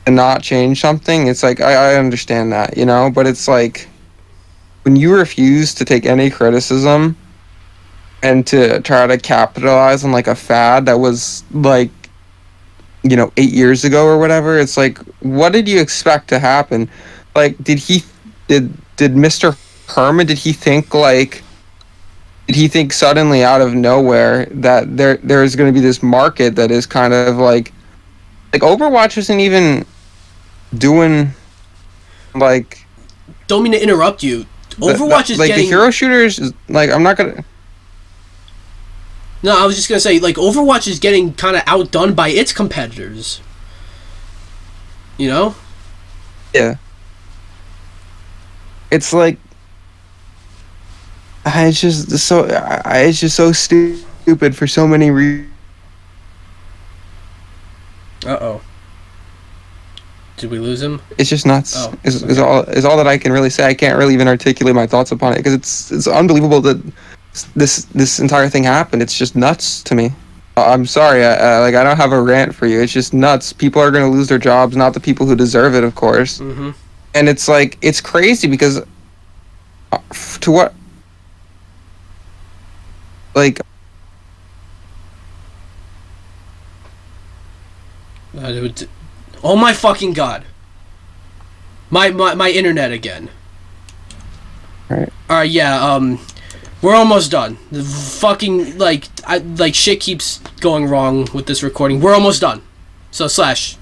and not change something. It's like, I understand that, but it's like, when you refuse to take any criticism and to try to capitalize on like a fad that was like, 8 years ago or whatever, it's like, what did you expect to happen? Like, did Mr. Herman, did he think suddenly out of nowhere that there is going to be this market that is kind of like Overwatch isn't even doing, like... Don't mean to interrupt you. Overwatch is like, getting... the hero shooters, like, I'm not going to... No, I was just going to say, like, Overwatch is getting kind of outdone by its competitors. Yeah. It's like... It's just so stupid for so many reasons. Uh-oh. Did we lose him? It's just nuts. Oh, is all that I can really say. I can't really even articulate my thoughts upon it because it's unbelievable that this entire thing happened. It's just nuts to me. I'm sorry. I don't have a rant for you. It's just nuts. People are going to lose their jobs, not the people who deserve it, of course. Mm-hmm. And it's like, it's crazy because to what, like, oh my fucking god. My internet again. Alright, yeah, we're almost done. The fucking, like shit keeps going wrong with this recording. We're almost done. So, Slash.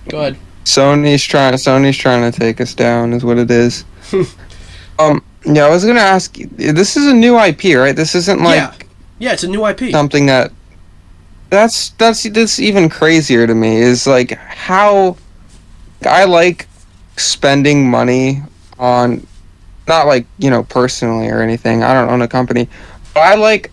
Go ahead. Sony's trying to take us down, is what it is. Yeah, I was gonna ask you, this is a new IP, right? This isn't like... Yeah, it's a new IP. Something that's even crazier to me, is like how... I like spending money on not like, personally or anything. I don't own a company. But I like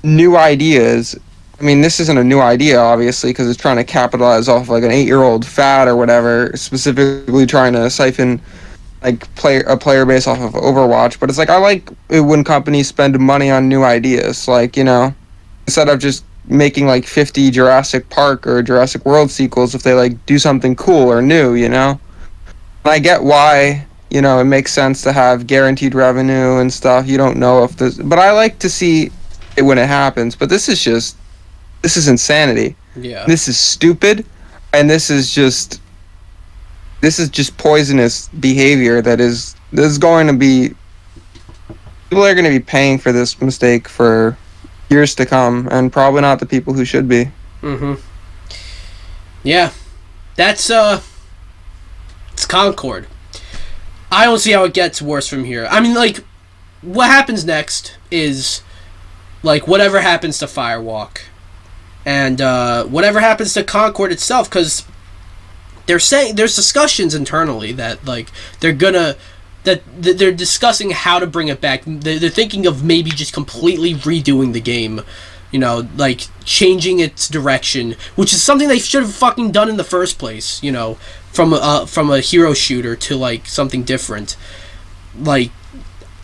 new ideas. I mean, this isn't a new idea, obviously, because it's trying to capitalize off like an 8-year-old fad or whatever, specifically trying to siphon like a player base off of Overwatch. But it's like I like it when companies spend money on new ideas, like instead of just making like 50 Jurassic Park or Jurassic World sequels, if they like do something cool or new, And I get why it makes sense to have guaranteed revenue and stuff. You don't know if this, but I like to see it when it happens. But this is insanity. Yeah. This is stupid, and this is just poisonous behavior that is going to be, people are going to be paying for this mistake for years to come, and probably not the people who should be. Yeah. That's it's Concord. I don't see how it gets worse from here. I mean, like, what happens next is like whatever happens to Firewalk. And whatever happens to Concord itself, because they're saying there's discussions internally that like they're discussing how to bring it back. They're thinking of maybe just completely redoing the game, like changing its direction, which is something they should have fucking done in the first place. From a hero shooter to like something different. Like,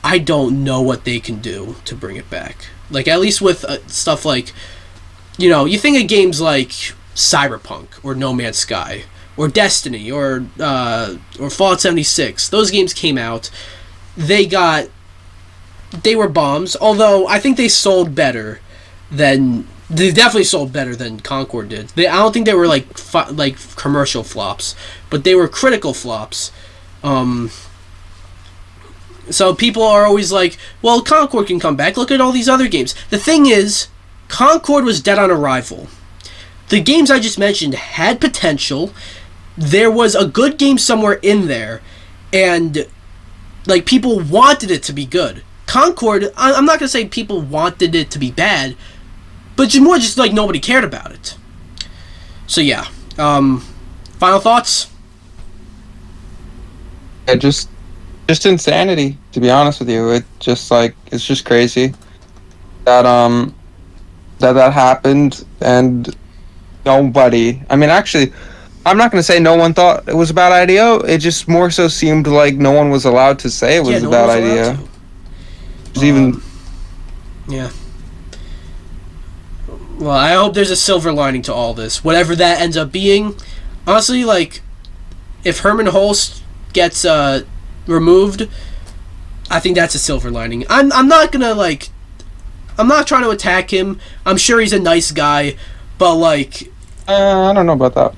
I don't know what they can do to bring it back. Like, at least with stuff like, you think of games like Cyberpunk or No Man's Sky or Destiny or Fallout 76. Those games came out. They were bombs. Although I think they sold better than. They definitely sold better than Concord did. I don't think they were like commercial flops, but they were critical flops. So people are always like, well, Concord can come back. Look at all these other games. The thing is, Concord was dead on arrival. The games I just mentioned had potential. There was a good game somewhere in there, and like people wanted it to be good. Concord, I'm not gonna say people wanted it to be bad, but just like nobody cared about it. So yeah. Final thoughts? Yeah, just insanity, to be honest with you. It's just crazy that that happened, and nobody, I mean, actually, I'm not going to say no one thought it was a bad idea. It just more so seemed like no one was allowed to say it was a bad idea. Yeah. Well, I hope there's a silver lining to all this. Whatever that ends up being. Honestly, like, if Herman Holst gets removed, I think that's a silver lining. I'm not gonna, like, I'm not trying to attack him. I'm sure he's a nice guy, but, like... I don't know about that.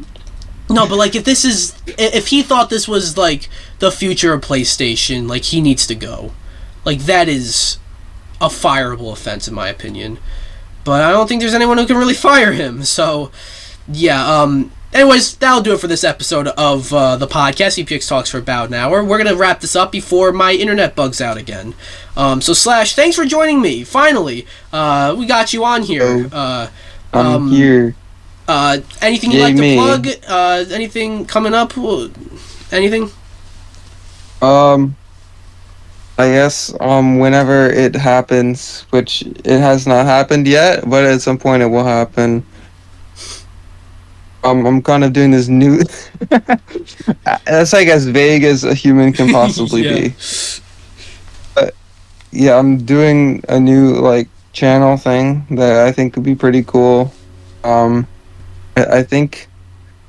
No, but, like, if he thought this was, like, the future of PlayStation, like, he needs to go. Like, that is a fireable offense, in my opinion. But I don't think there's anyone who can really fire him, so... Yeah, anyways, that'll do it for this episode of the podcast. DPX Talks for about an hour. We're going to wrap this up before my internet bugs out again. So, Slash, thanks for joining me. Finally, we got you on here. I'm here. Anything you'd like to plug? Anything coming up? Anything? I guess whenever it happens, which it has not happened yet, but at some point it will happen. I'm kind of doing this new... That's like as vague as a human can possibly be. But yeah, I'm doing a new like channel thing that I think could be pretty cool. I think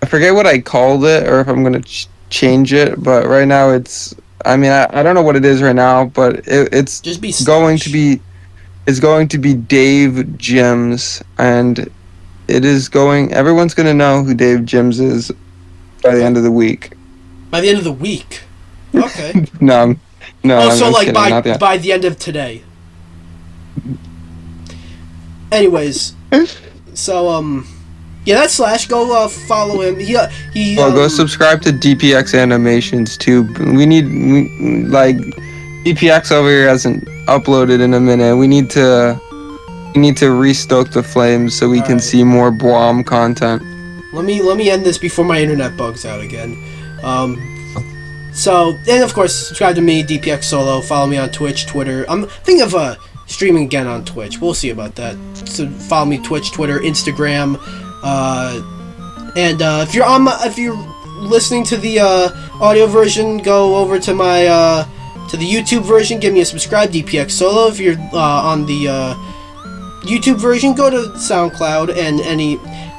I forget what I called it or if I'm gonna change it, but right now it's... I mean, I don't know what it is right now, but it's going to be Dave Gems, and it is going... Everyone's going to know who Dave Gems is by the end of the week. By the end of the week? Okay. No. Oh, so like by the end of today. Anyways, so yeah, that's Slash. Go follow him. He go subscribe to DPX Animations too. We need DPX over here hasn't uploaded in a minute. We need to restoke the flames so we can see more Blom content. Let me end this before my internet bugs out again. So, and of course, subscribe to me, DPX Solo. Follow me on Twitch, Twitter. I'm thinking of streaming again on Twitch. We'll see about that. So follow me Twitch, Twitter, Instagram, and if you're listening to the audio version, go over to my to the YouTube version. Give me a subscribe, DPX Solo. If you're on the YouTube version, go to SoundCloud and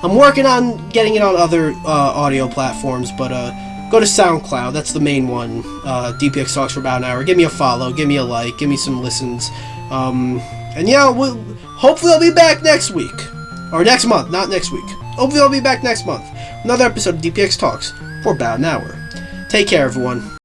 I'm working on getting it on other audio platforms, but go to SoundCloud. That's the main one. DPX Talks for about an hour. Give me a follow. Give me a like. Give me some listens. And yeah, hopefully I'll be back next week. Or next month, not next week. Hopefully I'll be back next month. Another episode of DPX Talks for about an hour. Take care, everyone.